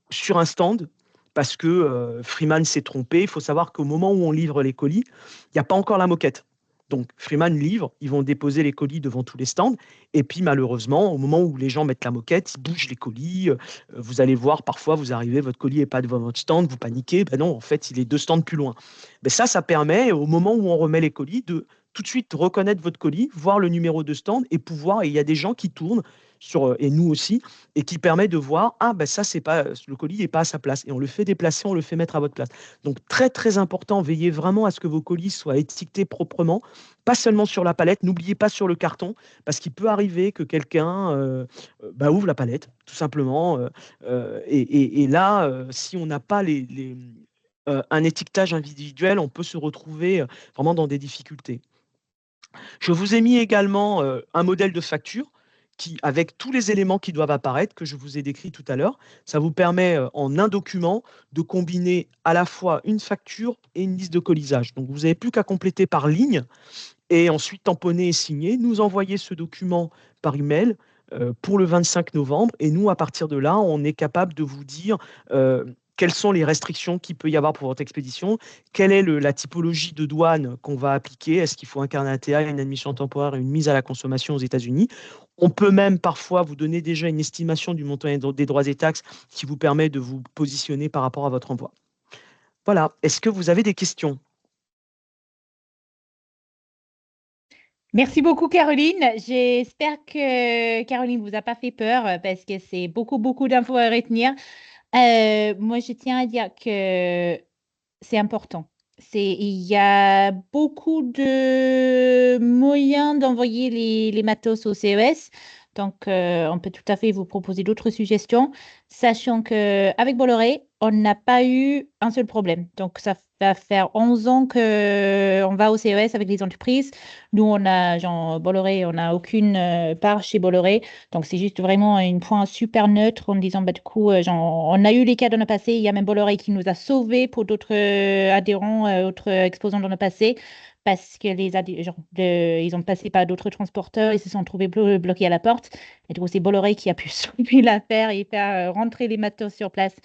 sur un stand, parce que Freeman s'est trompé, il faut savoir qu'au moment où on livre les colis, il n'y a pas encore la moquette. Donc Freeman livre, ils vont déposer les colis devant tous les stands, et puis malheureusement, au moment où les gens mettent la moquette, ils bougent les colis, vous allez voir, parfois vous arrivez, votre colis n'est pas devant votre stand, vous paniquez, ben non, en fait, il est 2 stands plus loin. Ben ça permet, au moment où on remet les colis, de tout de suite reconnaître votre colis, voir le numéro de stand, et il y a des gens qui tournent, et nous aussi, et qui permet de voir, ah ben ça, le colis n'est pas à sa place, et on le fait déplacer, on le fait mettre à votre place. Donc très très important, veillez vraiment à ce que vos colis soient étiquetés proprement, pas seulement sur la palette, n'oubliez pas sur le carton, parce qu'il peut arriver que quelqu'un ouvre la palette, tout simplement, et là, si on n'a pas un étiquetage individuel, on peut se retrouver vraiment dans des difficultés. Je vous ai mis également un modèle de facture avec tous les éléments qui doivent apparaître, que je vous ai décrit tout à l'heure. Ça vous permet, en un document, de combiner à la fois une facture et une liste de colisage. Donc, vous n'avez plus qu'à compléter par ligne et ensuite tamponner et signer, nous envoyer ce document par email pour le 25 novembre. Et nous, à partir de là, on est capable de vous dire quelles sont les restrictions qu'il peut y avoir pour votre expédition, quelle est la typologie de douane qu'on va appliquer, est-ce qu'il faut un carnet ATA, une admission temporaire et une mise à la consommation aux États-Unis. On peut même parfois vous donner déjà une estimation du montant des droits et taxes qui vous permet de vous positionner par rapport à votre envoi. Voilà. Est-ce que vous avez des questions ? Merci beaucoup, Caroline. J'espère que Caroline ne vous a pas fait peur parce que c'est beaucoup d'infos à retenir. Moi, je tiens à dire que c'est important. Il y a beaucoup de moyens d'envoyer les matos au CES. Donc, on peut tout à fait vous proposer d'autres suggestions, sachant qu'avec Bolloré, on n'a pas eu un seul problème. Donc, ça va faire 11 ans qu'on va au CES avec les entreprises. Nous, on a, Bolloré, on n'a aucune part chez Bolloré. Donc, c'est juste vraiment un point super neutre en disant, du coup, on a eu les cas dans le passé. Il y a même Bolloré qui nous a sauvés pour d'autres adhérents, autres exposants dans le passé, parce que ils ont passé par d'autres transporteurs, ils se sont trouvés bloqués à la porte. Et du coup, c'est Bolloré qui a pu sauver l'affaire et faire rentrer les matos sur place.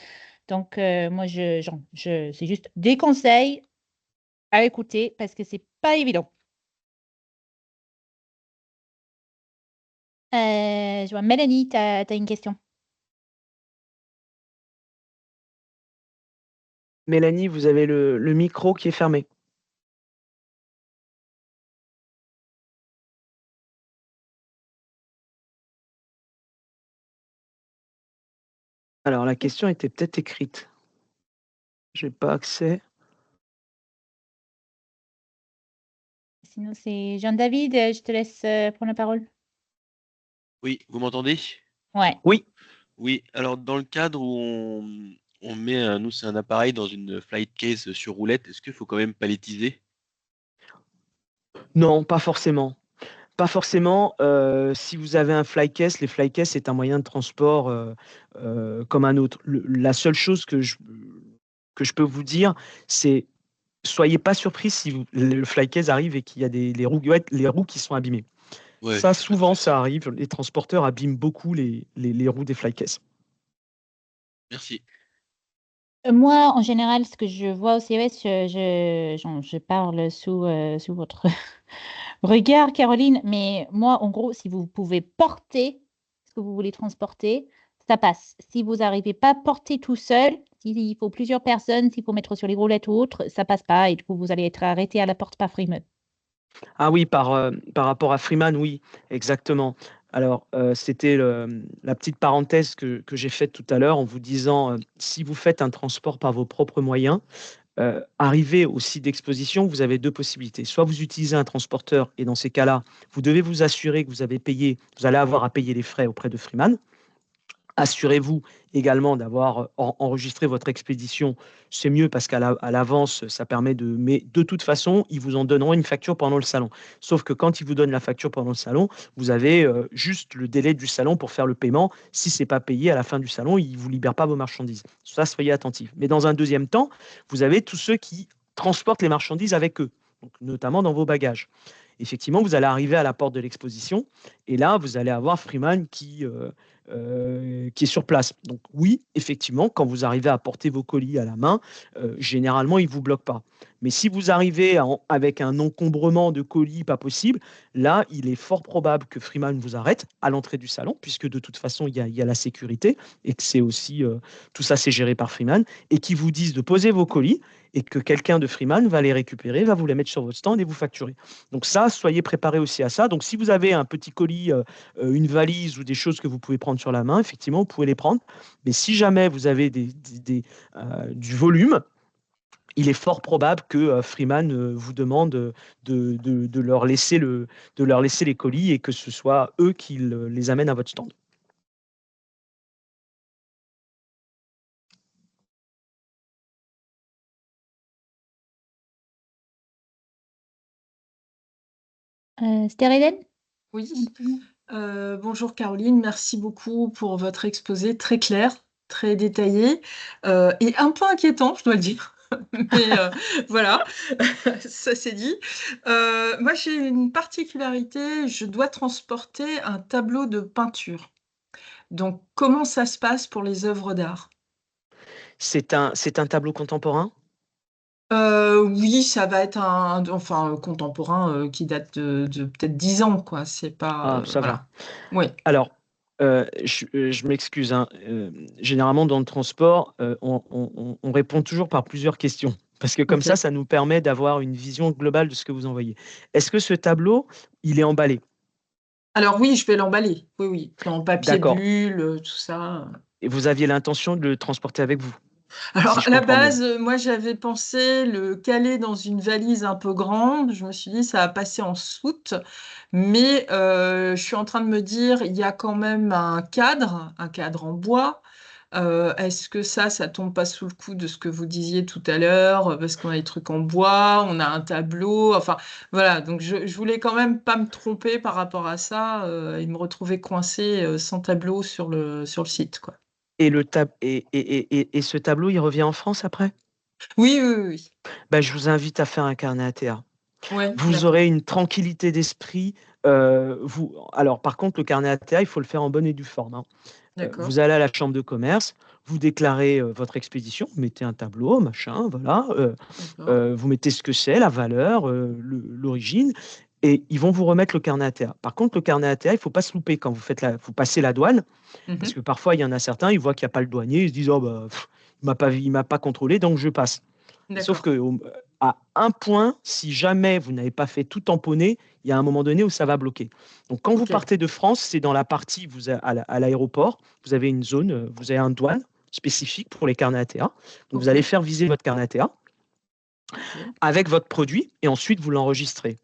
Donc, moi, c'est juste des conseils à écouter parce que c'est pas évident. Je vois Mélanie, tu as une question. Mélanie, vous avez le micro qui est fermé. Alors, la question était peut-être écrite. Je n'ai pas accès. Sinon, c'est Jean-David, je te laisse prendre la parole. Oui, vous m'entendez? Ouais. Oui. Oui, alors dans le cadre où on met, nous c'est un appareil dans une flight case sur roulette, est-ce qu'il faut quand même palettiser? Non, pas forcément. Pas forcément. Si vous avez un flycase, les flycases, c'est un moyen de transport comme un autre. La seule chose que je peux vous dire, c'est soyez pas surpris si le flycase arrive et qu'il y a les roues qui sont abîmées. Ouais, Ça, souvent, ça arrive. Les transporteurs abîment beaucoup les roues des flycases. merci. Moi, en général, ce que je vois au CES, je parle sous votre regard, Caroline, mais moi, en gros, si vous pouvez porter ce que vous voulez transporter, ça passe. Si vous n'arrivez pas à porter tout seul, s'il faut plusieurs personnes, s'il faut mettre sur les roulettes ou autre, ça passe pas et du coup, vous allez être arrêté à la porte par Freeman. Ah oui, par rapport à Freeman, oui, exactement. Alors, c'était la petite parenthèse que j'ai faite tout à l'heure en vous disant, si vous faites un transport par vos propres moyens, arrivé au site d'exposition, vous avez deux possibilités. Soit vous utilisez un transporteur et dans ces cas-là, vous devez vous assurer que vous allez avoir à payer les frais auprès de Freeman. Assurez-vous également d'avoir enregistré votre expédition. C'est mieux parce qu'à l'avance, ça permet de. Mais de toute façon, ils vous en donneront une facture pendant le salon. Sauf que quand ils vous donnent la facture pendant le salon, vous avez juste le délai du salon pour faire le paiement. Si ce n'est pas payé à la fin du salon, ils ne vous libèrent pas vos marchandises. Ça, soyez attentifs. Mais dans un deuxième temps, vous avez tous ceux qui transportent les marchandises avec eux, donc notamment dans vos bagages. Effectivement, vous allez arriver à la porte de l'exposition et là, vous allez avoir Freeman qui est sur place. Donc oui, effectivement, quand vous arrivez à porter vos colis à la main, généralement, ils ne vous bloquent pas. Mais si vous arrivez avec un encombrement de colis pas possible, là, il est fort probable que Freeman vous arrête à l'entrée du salon, puisque de toute façon, il y a la sécurité et que c'est aussi, tout ça, c'est géré par Freeman, et qui vous disent de poser vos colis et que quelqu'un de Freeman va les récupérer, va vous les mettre sur votre stand et vous facturer. Donc ça, soyez préparés aussi à ça. Donc si vous avez un petit colis, une valise ou des choses que vous pouvez prendre sur la main, effectivement, vous pouvez les prendre. Mais si jamais vous avez du volume, il est fort probable que Freeman vous demande de leur laisser les colis et que ce soit eux qui les amènent à votre stand. C'était Hélène? Oui. Bonjour Caroline, merci beaucoup pour votre exposé très clair, très détaillé et un peu inquiétant, je dois le dire. Mais voilà, ça c'est dit. Moi j'ai une particularité, je dois transporter un tableau de peinture. Donc comment ça se passe pour les œuvres d'art? C'est un tableau contemporain? Oui, ça va être enfin, contemporain qui date de peut-être 10 ans, quoi. C'est pas. Ah, ça va. Voilà. Oui. Alors, je m'excuse, hein, généralement dans le transport, on répond toujours par plusieurs questions parce que comme Ok. ça nous permet d'avoir une vision globale de ce que vous envoyez. Est-ce que ce tableau, il est emballé? Alors oui, je vais l'emballer. Oui, oui. En papier D'accord. bulle, tout ça. Et vous aviez l'intention de le transporter avec vous, Alors, si à je la comprends bien? base, moi, j'avais pensé le caler dans une valise un peu grande. Je me suis dit, ça va passer en soute. Mais je suis en train de me dire, il y a quand même un cadre en bois. Est-ce que ça tombe pas sous le coup de ce que vous disiez tout à l'heure? Parce qu'on a des trucs en bois, on a un tableau. Enfin, voilà. Donc, je voulais quand même pas me tromper par rapport à ça et me retrouver coincée sans tableau sur le site, quoi. Et ce tableau, il revient en France après? Oui, oui, oui, oui. Ben, je vous invite à faire un carnet ATA. Ouais, Vous d'accord. aurez une tranquillité d'esprit. Alors, par contre, le carnet ATA, il faut le faire en bonne et due forme, hein. D'accord. Vous allez à la chambre de commerce, vous déclarez votre expédition, vous mettez un tableau, machin, voilà. D'accord. Vous mettez ce que c'est, la valeur, l'origine, et ils vont vous remettre le carnet ATA. Par contre, le carnet ATA, il ne faut pas se louper quand vous passez la douane, parce Mhm. que parfois, il y en a certains, ils voient qu'il n'y a pas le douanier, ils se disent, oh, bah, il m'a pas contrôlé, donc je passe. Sauf D'accord. que à un point, si jamais vous n'avez pas fait tout tamponner, il y a un moment donné où ça va bloquer. Donc, quand vous Ok. partez de France, c'est dans la partie, à l'aéroport, vous avez une zone, vous avez un douane spécifique pour les carnets ATA. Donc, vous Ok. allez faire viser votre carnet ATA Ok. avec votre produit et ensuite vous l'enregistrez.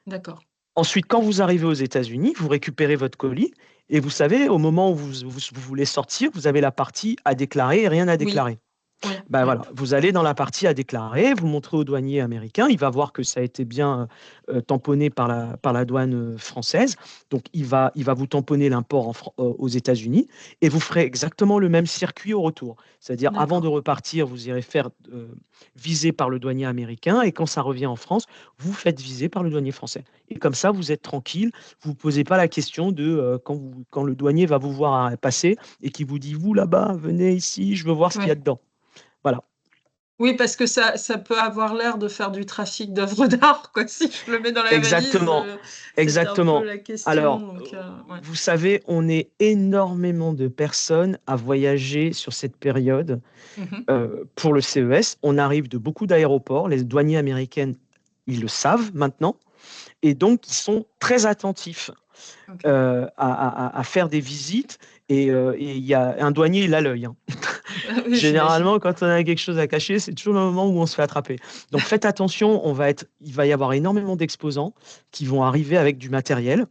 D'accord. Ensuite, quand vous arrivez aux États-Unis, vous récupérez votre colis et vous savez, au moment où vous voulez sortir, vous avez la partie à déclarer et rien à Oui. déclarer. Oui, Ben oui. voilà, vous allez dans la partie à déclarer, vous montrez au douanier américain, il va voir que ça a été bien tamponné par la douane française, donc il va vous tamponner l'import aux États-Unis et vous ferez exactement le même circuit au retour. C'est-à-dire, avant de D'accord. repartir, vous irez faire viser par le douanier américain et quand ça revient en France, vous faites viser par le douanier français. Et comme ça, vous êtes tranquille, vous ne vous posez pas la question de quand le douanier va vous voir passer et qui vous dit, vous là-bas, venez ici, je veux voir ce qu'il y a Oui. dedans. Voilà. Oui, parce que ça peut avoir l'air de faire du trafic d'œuvres d'art, quoi. Si je le mets dans la valise, Exactement, c'était un peu exactement. la question. Alors, Donc, ouais. vous savez, on est énormément de personnes à voyager sur cette période Mhm. pour le CES. On arrive de beaucoup d'aéroports. Les douaniers américains, ils le savent maintenant. Et donc, ils sont très attentifs Ok. à faire des visites. Et il y a un douanier, il a l'œil, hein. Oui, j'imagine. Généralement, quand on a quelque chose à cacher, c'est toujours le moment où on se fait attraper. Donc faites attention, il va y avoir énormément d'exposants qui vont arriver avec du matériel.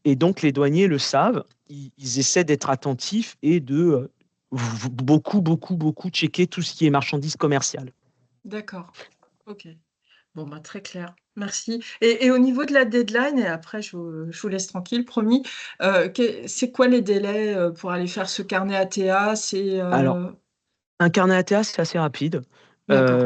Et donc les douaniers le savent, ils essaient d'être attentifs et de beaucoup checker tout ce qui est marchandises commerciales. D'accord. Ok. Bon, bah, très clair. Merci. Et au niveau de la deadline, et après, je vous laisse tranquille, promis. C'est quoi les délais pour aller faire ce carnet ATA? C'est Alors, un carnet ATA, c'est assez rapide. d'accord.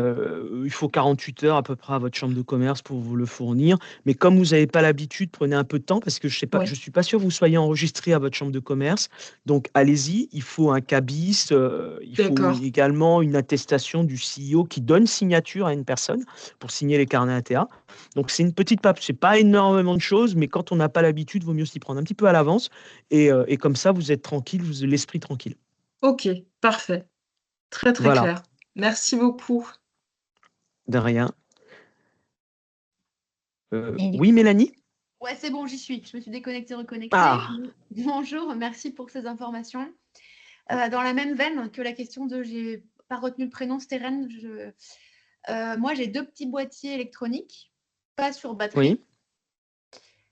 Il faut 48 heures à peu près à votre chambre de commerce pour vous le fournir. Mais comme vous n'avez pas l'habitude, prenez un peu de temps parce que je Oui. ne suis pas sûr que vous soyez enregistré à votre chambre de commerce. Donc allez-y, il faut un cabis, il faut D'accord. également une attestation du CEO qui donne signature à une personne pour signer les carnets ATA. Donc c'est une petite pape, c'est pas énormément de choses, mais quand on n'a pas l'habitude, il vaut mieux s'y prendre un petit peu à l'avance. Et comme ça, vous êtes tranquille, vous avez l'esprit tranquille. Ok, parfait. Très, très Voilà, clair. Merci beaucoup. de rien. Et du Oui, Mélanie? Ouais, c'est bon, j'y suis. Je me suis déconnectée, reconnectée. Ah, Bonjour, merci pour ces informations. Dans la même veine que la question de, j'ai pas retenu le prénom, Steren. Moi, j'ai 2 petits boîtiers électroniques, pas sur batterie. oui.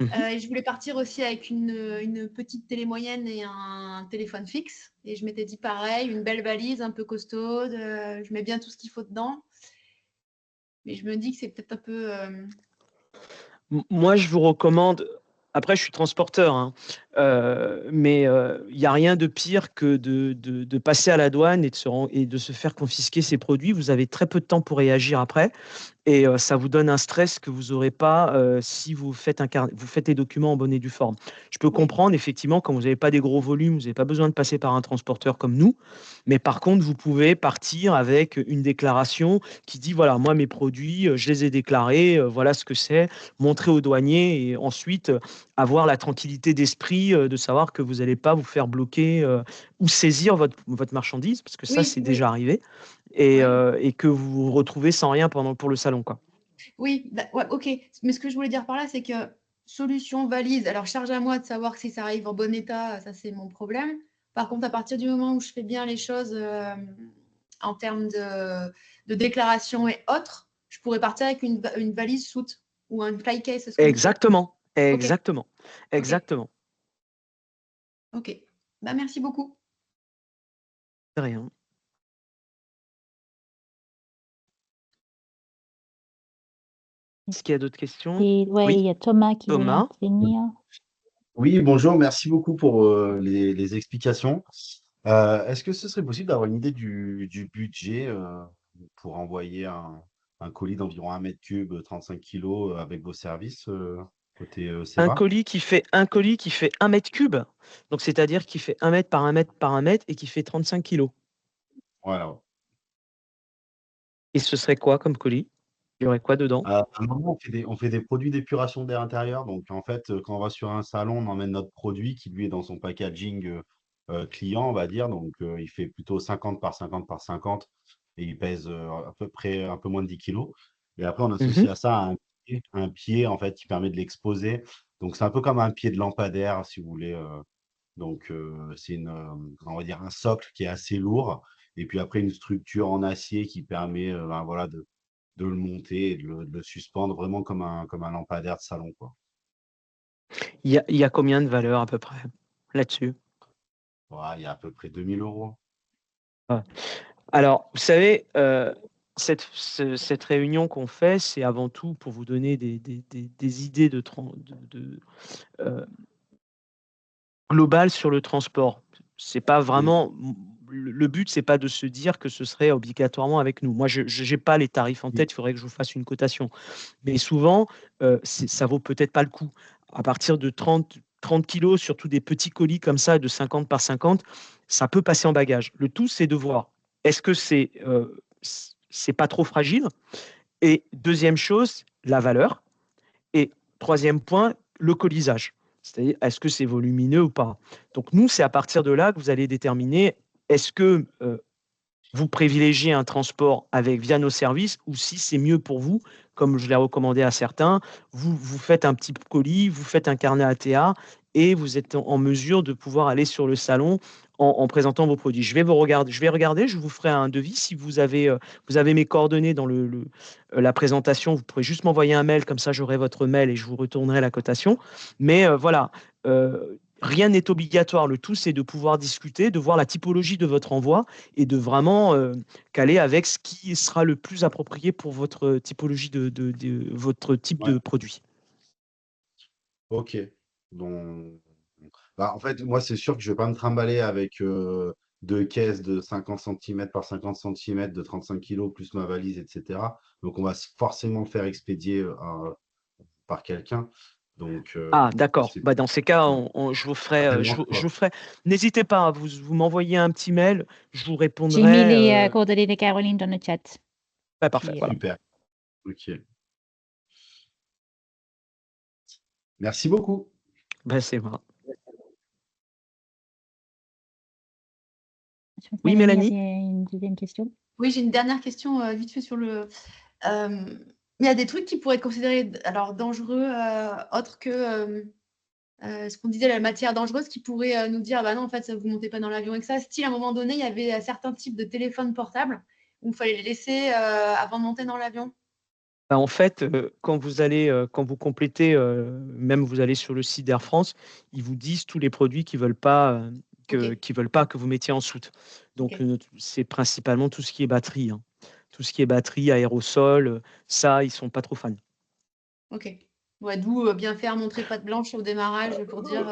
Mhm. Et je voulais partir aussi avec une petite télé moyenne et un téléphone fixe. Et je m'étais dit pareil, une belle valise, un peu costaude. Je mets bien tout ce qu'il faut dedans. Mais je me dis que c'est peut-être un peu. Moi, je vous recommande. Après, je suis transporteur, hein, mais il n'y a rien de pire que de passer à la douane et de se faire confisquer ses produits. Vous avez très peu de temps pour réagir après. Et ça vous donne un stress que vous n'aurez pas si vous faites, vous faites les documents en bonne et due forme. Je peux Oui, comprendre, effectivement, quand vous n'avez pas des gros volumes, vous n'avez pas besoin de passer par un transporteur comme nous. Mais par contre, vous pouvez partir avec une déclaration qui dit, voilà, moi, mes produits, je les ai déclarés, voilà ce que c'est, montrer au douanier et ensuite avoir la tranquillité d'esprit de savoir que vous n'allez pas vous faire bloquer ou saisir votre marchandise, parce que ça, oui, c'est déjà oui. arrivé Ouais. et que vous vous retrouvez sans rien pour le salon, quoi. Oui, bah, ouais, ok. Mais ce que je voulais dire par là, c'est que solution valise. Alors, charge à moi de savoir si ça arrive en bon état, ça c'est mon problème. Par contre, à partir du moment où je fais bien les choses en termes de déclaration et autres, je pourrais partir avec une valise soute ou un fly case, c'est ce qu'il me faut. Exactement, Ok, exactement, ok, exactement. ok. Bah, merci beaucoup. C'est rien. Est-ce qu'il y a d'autres questions? ouais, il Oui, y a Thomas qui voulait Thomas. intervenir. Oui, bonjour, merci beaucoup pour les explications. Est-ce que ce serait possible d'avoir une idée du budget pour envoyer un colis d'environ 1 m3, 35 kilos avec vos services côté Seva? Un colis qui fait 1 m3, donc c'est-à-dire qui fait 1 mètre par 1 mètre par 1 mètre et qui fait 35 kilos. Voilà. Et ce serait quoi comme colis? Il y aurait quoi dedans? À un moment, on fait des produits d'épuration d'air intérieur. Donc, en fait, quand on va sur un salon, on emmène notre produit qui, lui, est dans son packaging client, on va dire. Donc, il fait plutôt 50 par 50 par 50 et il pèse à peu près un peu moins de 10 kilos. Et après, on Mhm. associe à ça un pied, en fait, qui permet de l'exposer. Donc, c'est un peu comme un pied de lampadaire, si vous voulez. Donc, c'est on va dire un socle qui est assez lourd. Et puis après, une structure en acier qui permet ben, voilà, de le monter et de le suspendre vraiment comme un lampadaire de salon, quoi. Il y a combien de valeur à peu près là-dessus? Voilà, il y a à peu près 2 000 euros. Ouais. Alors, vous savez, cette réunion qu'on fait, c'est avant tout pour vous donner des idées globales sur le transport. C'est pas vraiment le but, c'est pas de se dire que ce serait obligatoirement avec nous. Moi, je n'ai pas les tarifs en tête, il faudrait que je vous fasse une cotation. Mais souvent, ça vaut peut-être pas le coup. À partir de 30 kilos, surtout des petits colis comme ça, de 50 par 50, ça peut passer en bagage. Le tout, c'est de voir, est-ce que c'est pas trop fragile? Et deuxième chose, la valeur. Et troisième point, le colisage. C'est-à-dire, est-ce que c'est volumineux ou pas? Donc, nous, c'est à partir de là que vous allez déterminer est-ce que vous privilégiez un transport via nos services ou si c'est mieux pour vous, comme je l'ai recommandé à certains, vous faites un petit colis, vous faites un carnet ATA et vous êtes en mesure de pouvoir aller sur le salon en présentant vos produits. Je vais regarder, je vous ferai un devis. Si vous avez mes coordonnées dans la présentation, vous pourrez juste m'envoyer un mail, comme ça j'aurai votre mail et je vous retournerai la cotation. Mais voilà, rien n'est obligatoire. Le tout, c'est de pouvoir discuter, de voir la typologie de votre envoi et de vraiment caler avec ce qui sera le plus approprié pour votre typologie votre type de produit. Ok. Donc, en fait, moi, c'est sûr que je ne vais pas me trimballer avec deux caisses de 50 cm par 50 cm de 35 kg plus ma valise, etc. Donc, on va forcément le faire expédier par quelqu'un. Donc, Ah, d'accord. c'est Dans ces cas, ouais, je vous ça ferai, me dérange pas. N'hésitez pas, vous m'envoyez un petit mail, je vous J'ai mis répondrai. les coordonnées de Caroline dans le chat. Parfait. Voilà. Super. Ok. Merci beaucoup. C'est vrai. Oui, Mélanie? Il y a une deuxième question. Oui, j'ai une dernière question vite fait sur le. Il y a des trucs qui pourraient être considérés alors dangereux, autres que ce qu'on disait, la matière dangereuse, qui pourrait nous dire bah non, en fait, ça, vous ne montez pas dans l'avion et que ça. Style, à un moment donné, il y avait certains types de téléphones portables où il fallait les laisser avant de monter dans l'avion. En fait, quand vous complétez, même vous allez sur le site d'Air France, ils vous disent tous les produits qu'ils veulent pas que vous mettiez en soute. Donc, Ok. c'est principalement tout ce qui est batterie, hein. Tout ce qui est batterie, aérosol, ça, ils sont pas trop fans. Ok. Ouais, d'où bien faire montrer patte blanche au démarrage pour dire.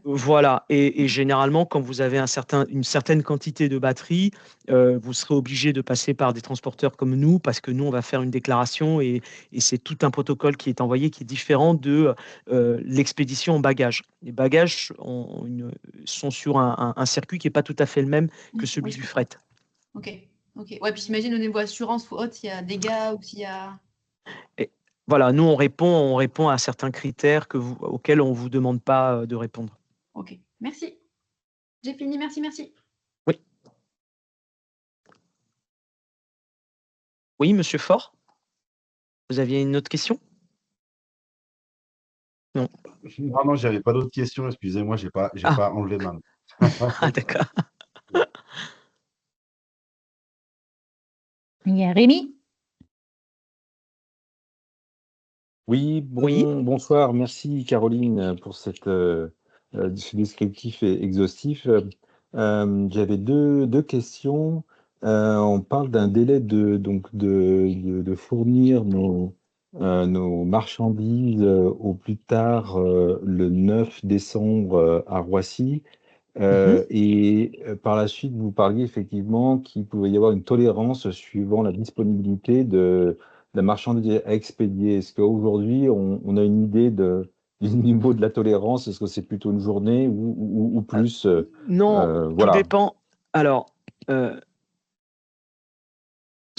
Voilà, et généralement, quand vous avez une certaine quantité de batterie, vous serez obligé de passer par des transporteurs comme nous, parce que nous, on va faire une déclaration et c'est tout un protocole qui est envoyé qui est différent de l'expédition en bagages. Les bagages sont sur un circuit qui n'est pas tout à fait le même que celui Oui, du fret. Ok. Ouais, puis j'imagine au niveau assurance ou autre, s'il y a des dégâts ou s'il y a. Et voilà, nous, on répond à certains critères auxquels on ne vous demande pas de répondre. Ok, merci. J'ai fini, merci. Oui. Oui, monsieur Faure, vous aviez une autre question? Non. Non, j'avais pas d'autres questions. Excusez-moi, j'ai pas enlevé ma main. Ah, d'accord. Il y a Rémi. Oui, bonsoir. Merci Caroline pour ce descriptif exhaustif. J'avais deux questions. On parle d'un délai de fournir nos marchandises au plus tard le 9 décembre à Roissy. Et par la suite, vous parliez effectivement qu'il pouvait y avoir une tolérance suivant la disponibilité de la marchandise à expédier. Est-ce qu'aujourd'hui, on a une idée du niveau de la tolérance? Est-ce que c'est plutôt une journée ou plus Non, tout voilà. dépend. Alors,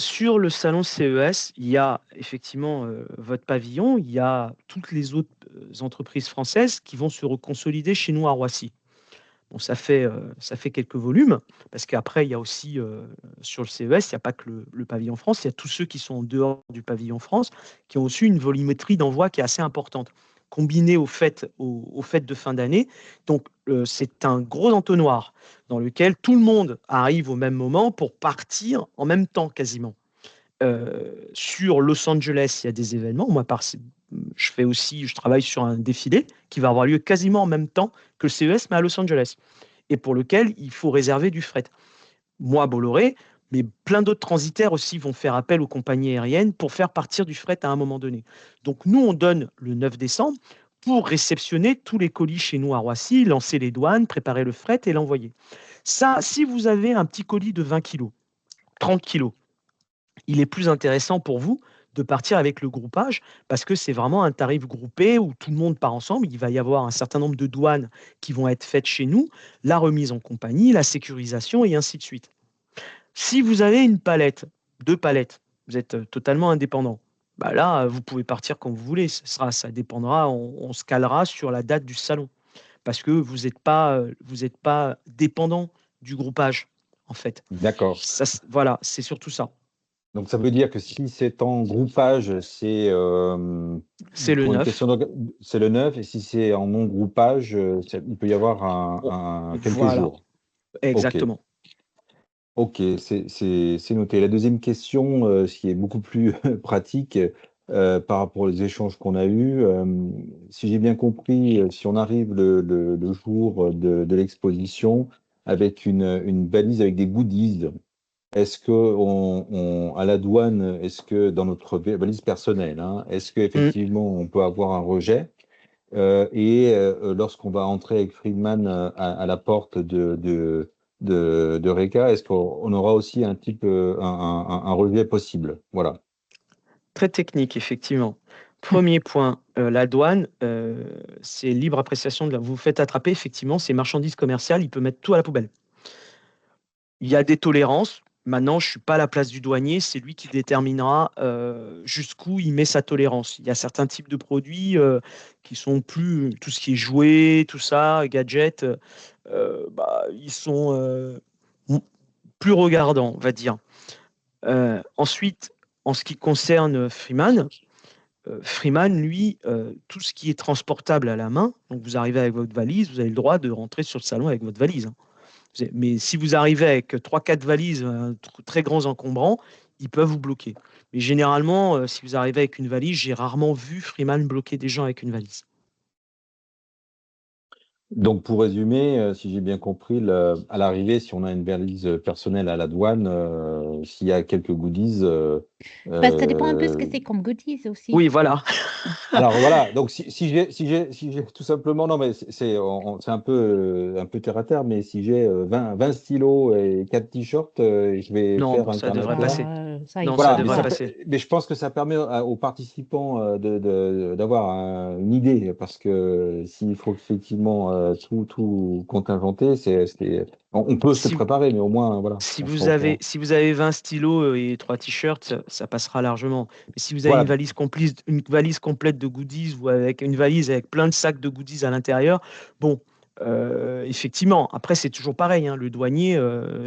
sur le salon CES, il y a effectivement votre pavillon, il y a toutes les autres entreprises françaises qui vont se reconsolider chez nous à Roissy. Bon, ça fait quelques volumes, parce qu'après, il y a aussi, sur le CES, il n'y a pas que le pavillon France, il y a tous ceux qui sont en dehors du pavillon France, qui ont aussi une volumétrie d'envoi qui est assez importante, combinée au fait de fin d'année. Donc, c'est un gros entonnoir dans lequel tout le monde arrive au même moment pour partir en même temps quasiment. Sur Los Angeles, il y a des événements. Moi, je travaille sur un défilé qui va avoir lieu quasiment en même temps que le CES, mais à Los Angeles, et pour lequel il faut réserver du fret. Moi, Bolloré, Mais plein d'autres transitaires aussi vont faire appel aux compagnies aériennes pour faire partir du fret à un moment donné. Donc nous, on donne le 9 décembre pour réceptionner tous les colis chez nous à Roissy, lancer les douanes, préparer le fret et l'envoyer. Ça, si vous avez un petit colis de 20 kg, 30 kg, il est plus intéressant pour vous de partir avec le groupage parce que c'est vraiment un tarif groupé où tout le monde part ensemble. Il va y avoir un certain nombre de douanes qui vont être faites chez nous, la remise en compagnie, la sécurisation et ainsi de suite. Si vous avez une palette, 2 palettes, vous êtes totalement indépendant. Bah là, vous pouvez partir quand vous voulez. Ça dépendra, on se calera sur la date du salon parce que vous n'êtes pas dépendant du groupage en fait. D'accord. Voilà, c'est surtout ça. Donc, ça veut dire que si c'est en groupage, c'est le 9. C'est le 9, et si c'est en non-groupage, il peut y avoir quelques jours. Exactement. Ok, c'est noté. La deuxième question, ce qui est beaucoup plus pratique par rapport aux échanges qu'on a eus, si j'ai bien compris, si on arrive le jour de l'exposition avec une valise avec des goodies, est-ce que à la douane, est-ce que dans notre valise personnelle, est-ce qu'effectivement on peut avoir un rejet lorsqu'on va entrer avec Friedman à la porte de Reka, est-ce qu'on aura aussi un rejet possible? Voilà. Très technique, effectivement. Premier point, la douane, c'est libre appréciation. Vous vous faites attraper, effectivement, c'est marchandises commerciales, il peut mettre tout à la poubelle. Il y a des tolérances. Maintenant, je ne suis pas à la place du douanier, c'est lui qui déterminera jusqu'où il met sa tolérance. Il y a certains types de produits qui sont plus, tout ce qui est jouets, tout ça, gadgets, ils sont plus regardants, on va dire. Ensuite, en ce qui concerne Freeman, lui, tout ce qui est transportable à la main, donc vous arrivez avec votre valise, vous avez le droit de rentrer sur le salon avec votre valise. Mais si vous arrivez avec 3-4 valises très grands encombrants, ils peuvent vous bloquer. Mais généralement, si vous arrivez avec une valise, j'ai rarement vu Freeman bloquer des gens avec une valise. Donc, pour résumer, si j'ai bien compris, à l'arrivée, si on a une valise personnelle à la douane, s'il y a quelques goodies. Ça dépend un peu ce que c'est comme goodies aussi. Oui, voilà. Alors voilà, donc si j'ai tout simplement, non mais c'est un peu terre à terre, mais si j'ai 20 stylos et 4 t-shirts, je vais faire ça devrait passer. Ça devrait passer. Mais je pense que ça permet aux participants d'avoir une idée, parce que s'il faut effectivement tout contingenter, on peut se préparer, mais au moins voilà. Si vous avez 20 stylos et 3 t-shirts, ça passera largement. Mais si vous avez une valise complète de goodies ou avec une valise avec plein de sacs de goodies à l'intérieur, bon, effectivement, après c'est toujours pareil, le douanier,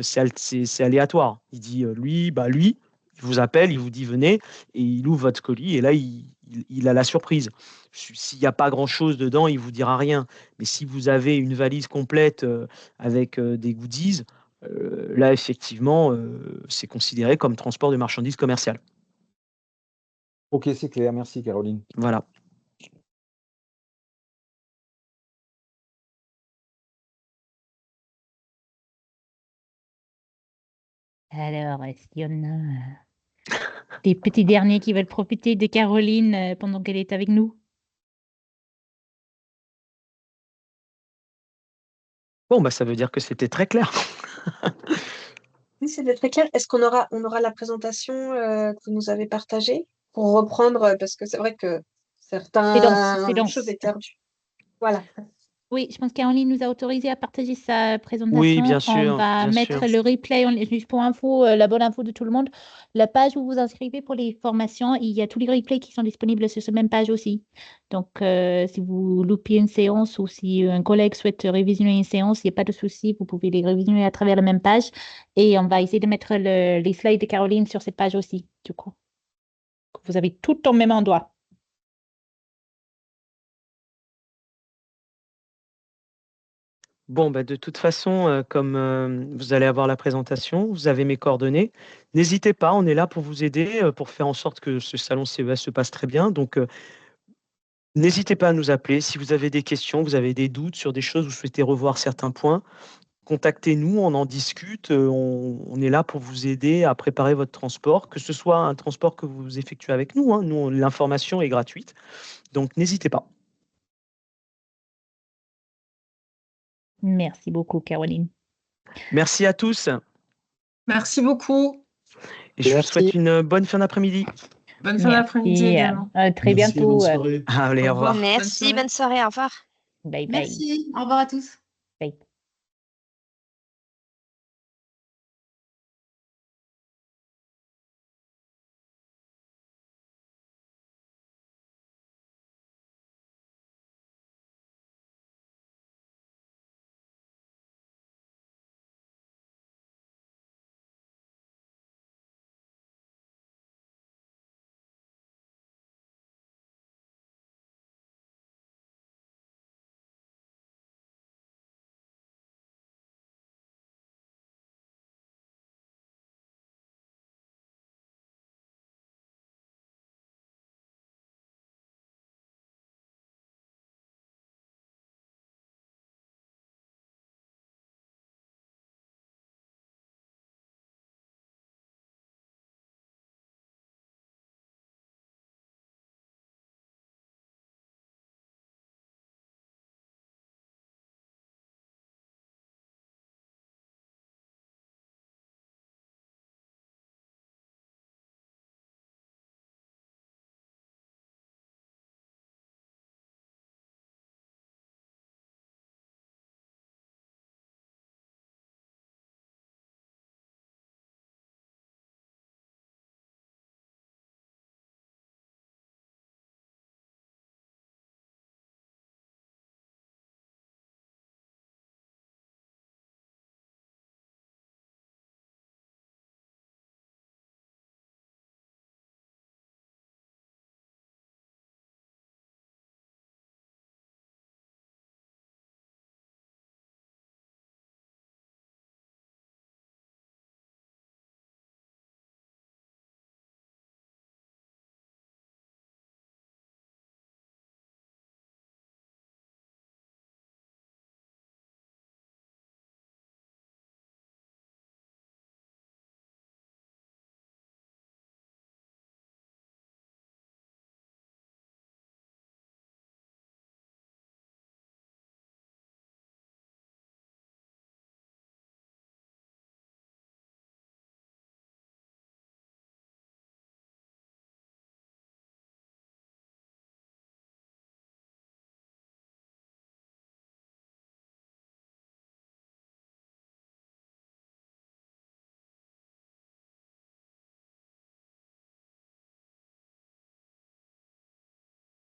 c'est aléatoire. Il dit lui, il vous appelle, il vous dit venez, et il ouvre votre colis, et là il a la surprise. S'il n'y a pas grand-chose dedans, il ne vous dira rien. Mais si vous avez une valise complète avec des goodies, là, effectivement, c'est considéré comme transport de marchandises commerciales. Ok, c'est clair. Merci, Caroline. Voilà. Alors, est-ce qu'il y en a des petits derniers qui veulent profiter de Caroline pendant qu'elle est avec nous? Bon, ça veut dire que c'était très clair. Oui, c'était très clair. Est-ce qu'on aura la présentation que vous nous avez partagée pour reprendre, parce que c'est vrai que certaines choses étaient perdues. Voilà. Oui, je pense que Caroline nous a autorisé à partager sa présentation. Oui, bien sûr. On va mettre le replay, juste pour info, la bonne info de tout le monde. La page où vous vous inscrivez pour les formations, il y a tous les replays qui sont disponibles sur cette même page aussi. Donc, si vous loupez une séance ou si un collègue souhaite révisionner une séance, il n'y a pas de souci, vous pouvez les révisionner à travers la même page. Et on va essayer de mettre les slides de Caroline sur cette page aussi, du coup. Vous avez tout au même endroit. Bon, de toute façon, comme vous allez avoir la présentation, vous avez mes coordonnées. N'hésitez pas, on est là pour vous aider, pour faire en sorte que ce salon CES se passe très bien. Donc, n'hésitez pas à nous appeler si vous avez des questions, vous avez des doutes sur des choses, vous souhaitez revoir certains points. contactez-nous, on en discute. On est là pour vous aider à préparer votre transport, que ce soit un transport que vous effectuez avec nous. Hein. Nous, l'information est gratuite, donc n'hésitez pas. Merci beaucoup, Caroline. Merci à tous. Merci beaucoup. Et je vous souhaite une bonne fin d'après-midi. Bonne fin d'après-midi également. À très bientôt. Allez, au revoir. Merci, bonne soirée, au revoir. Bye bye. Merci, au revoir à tous.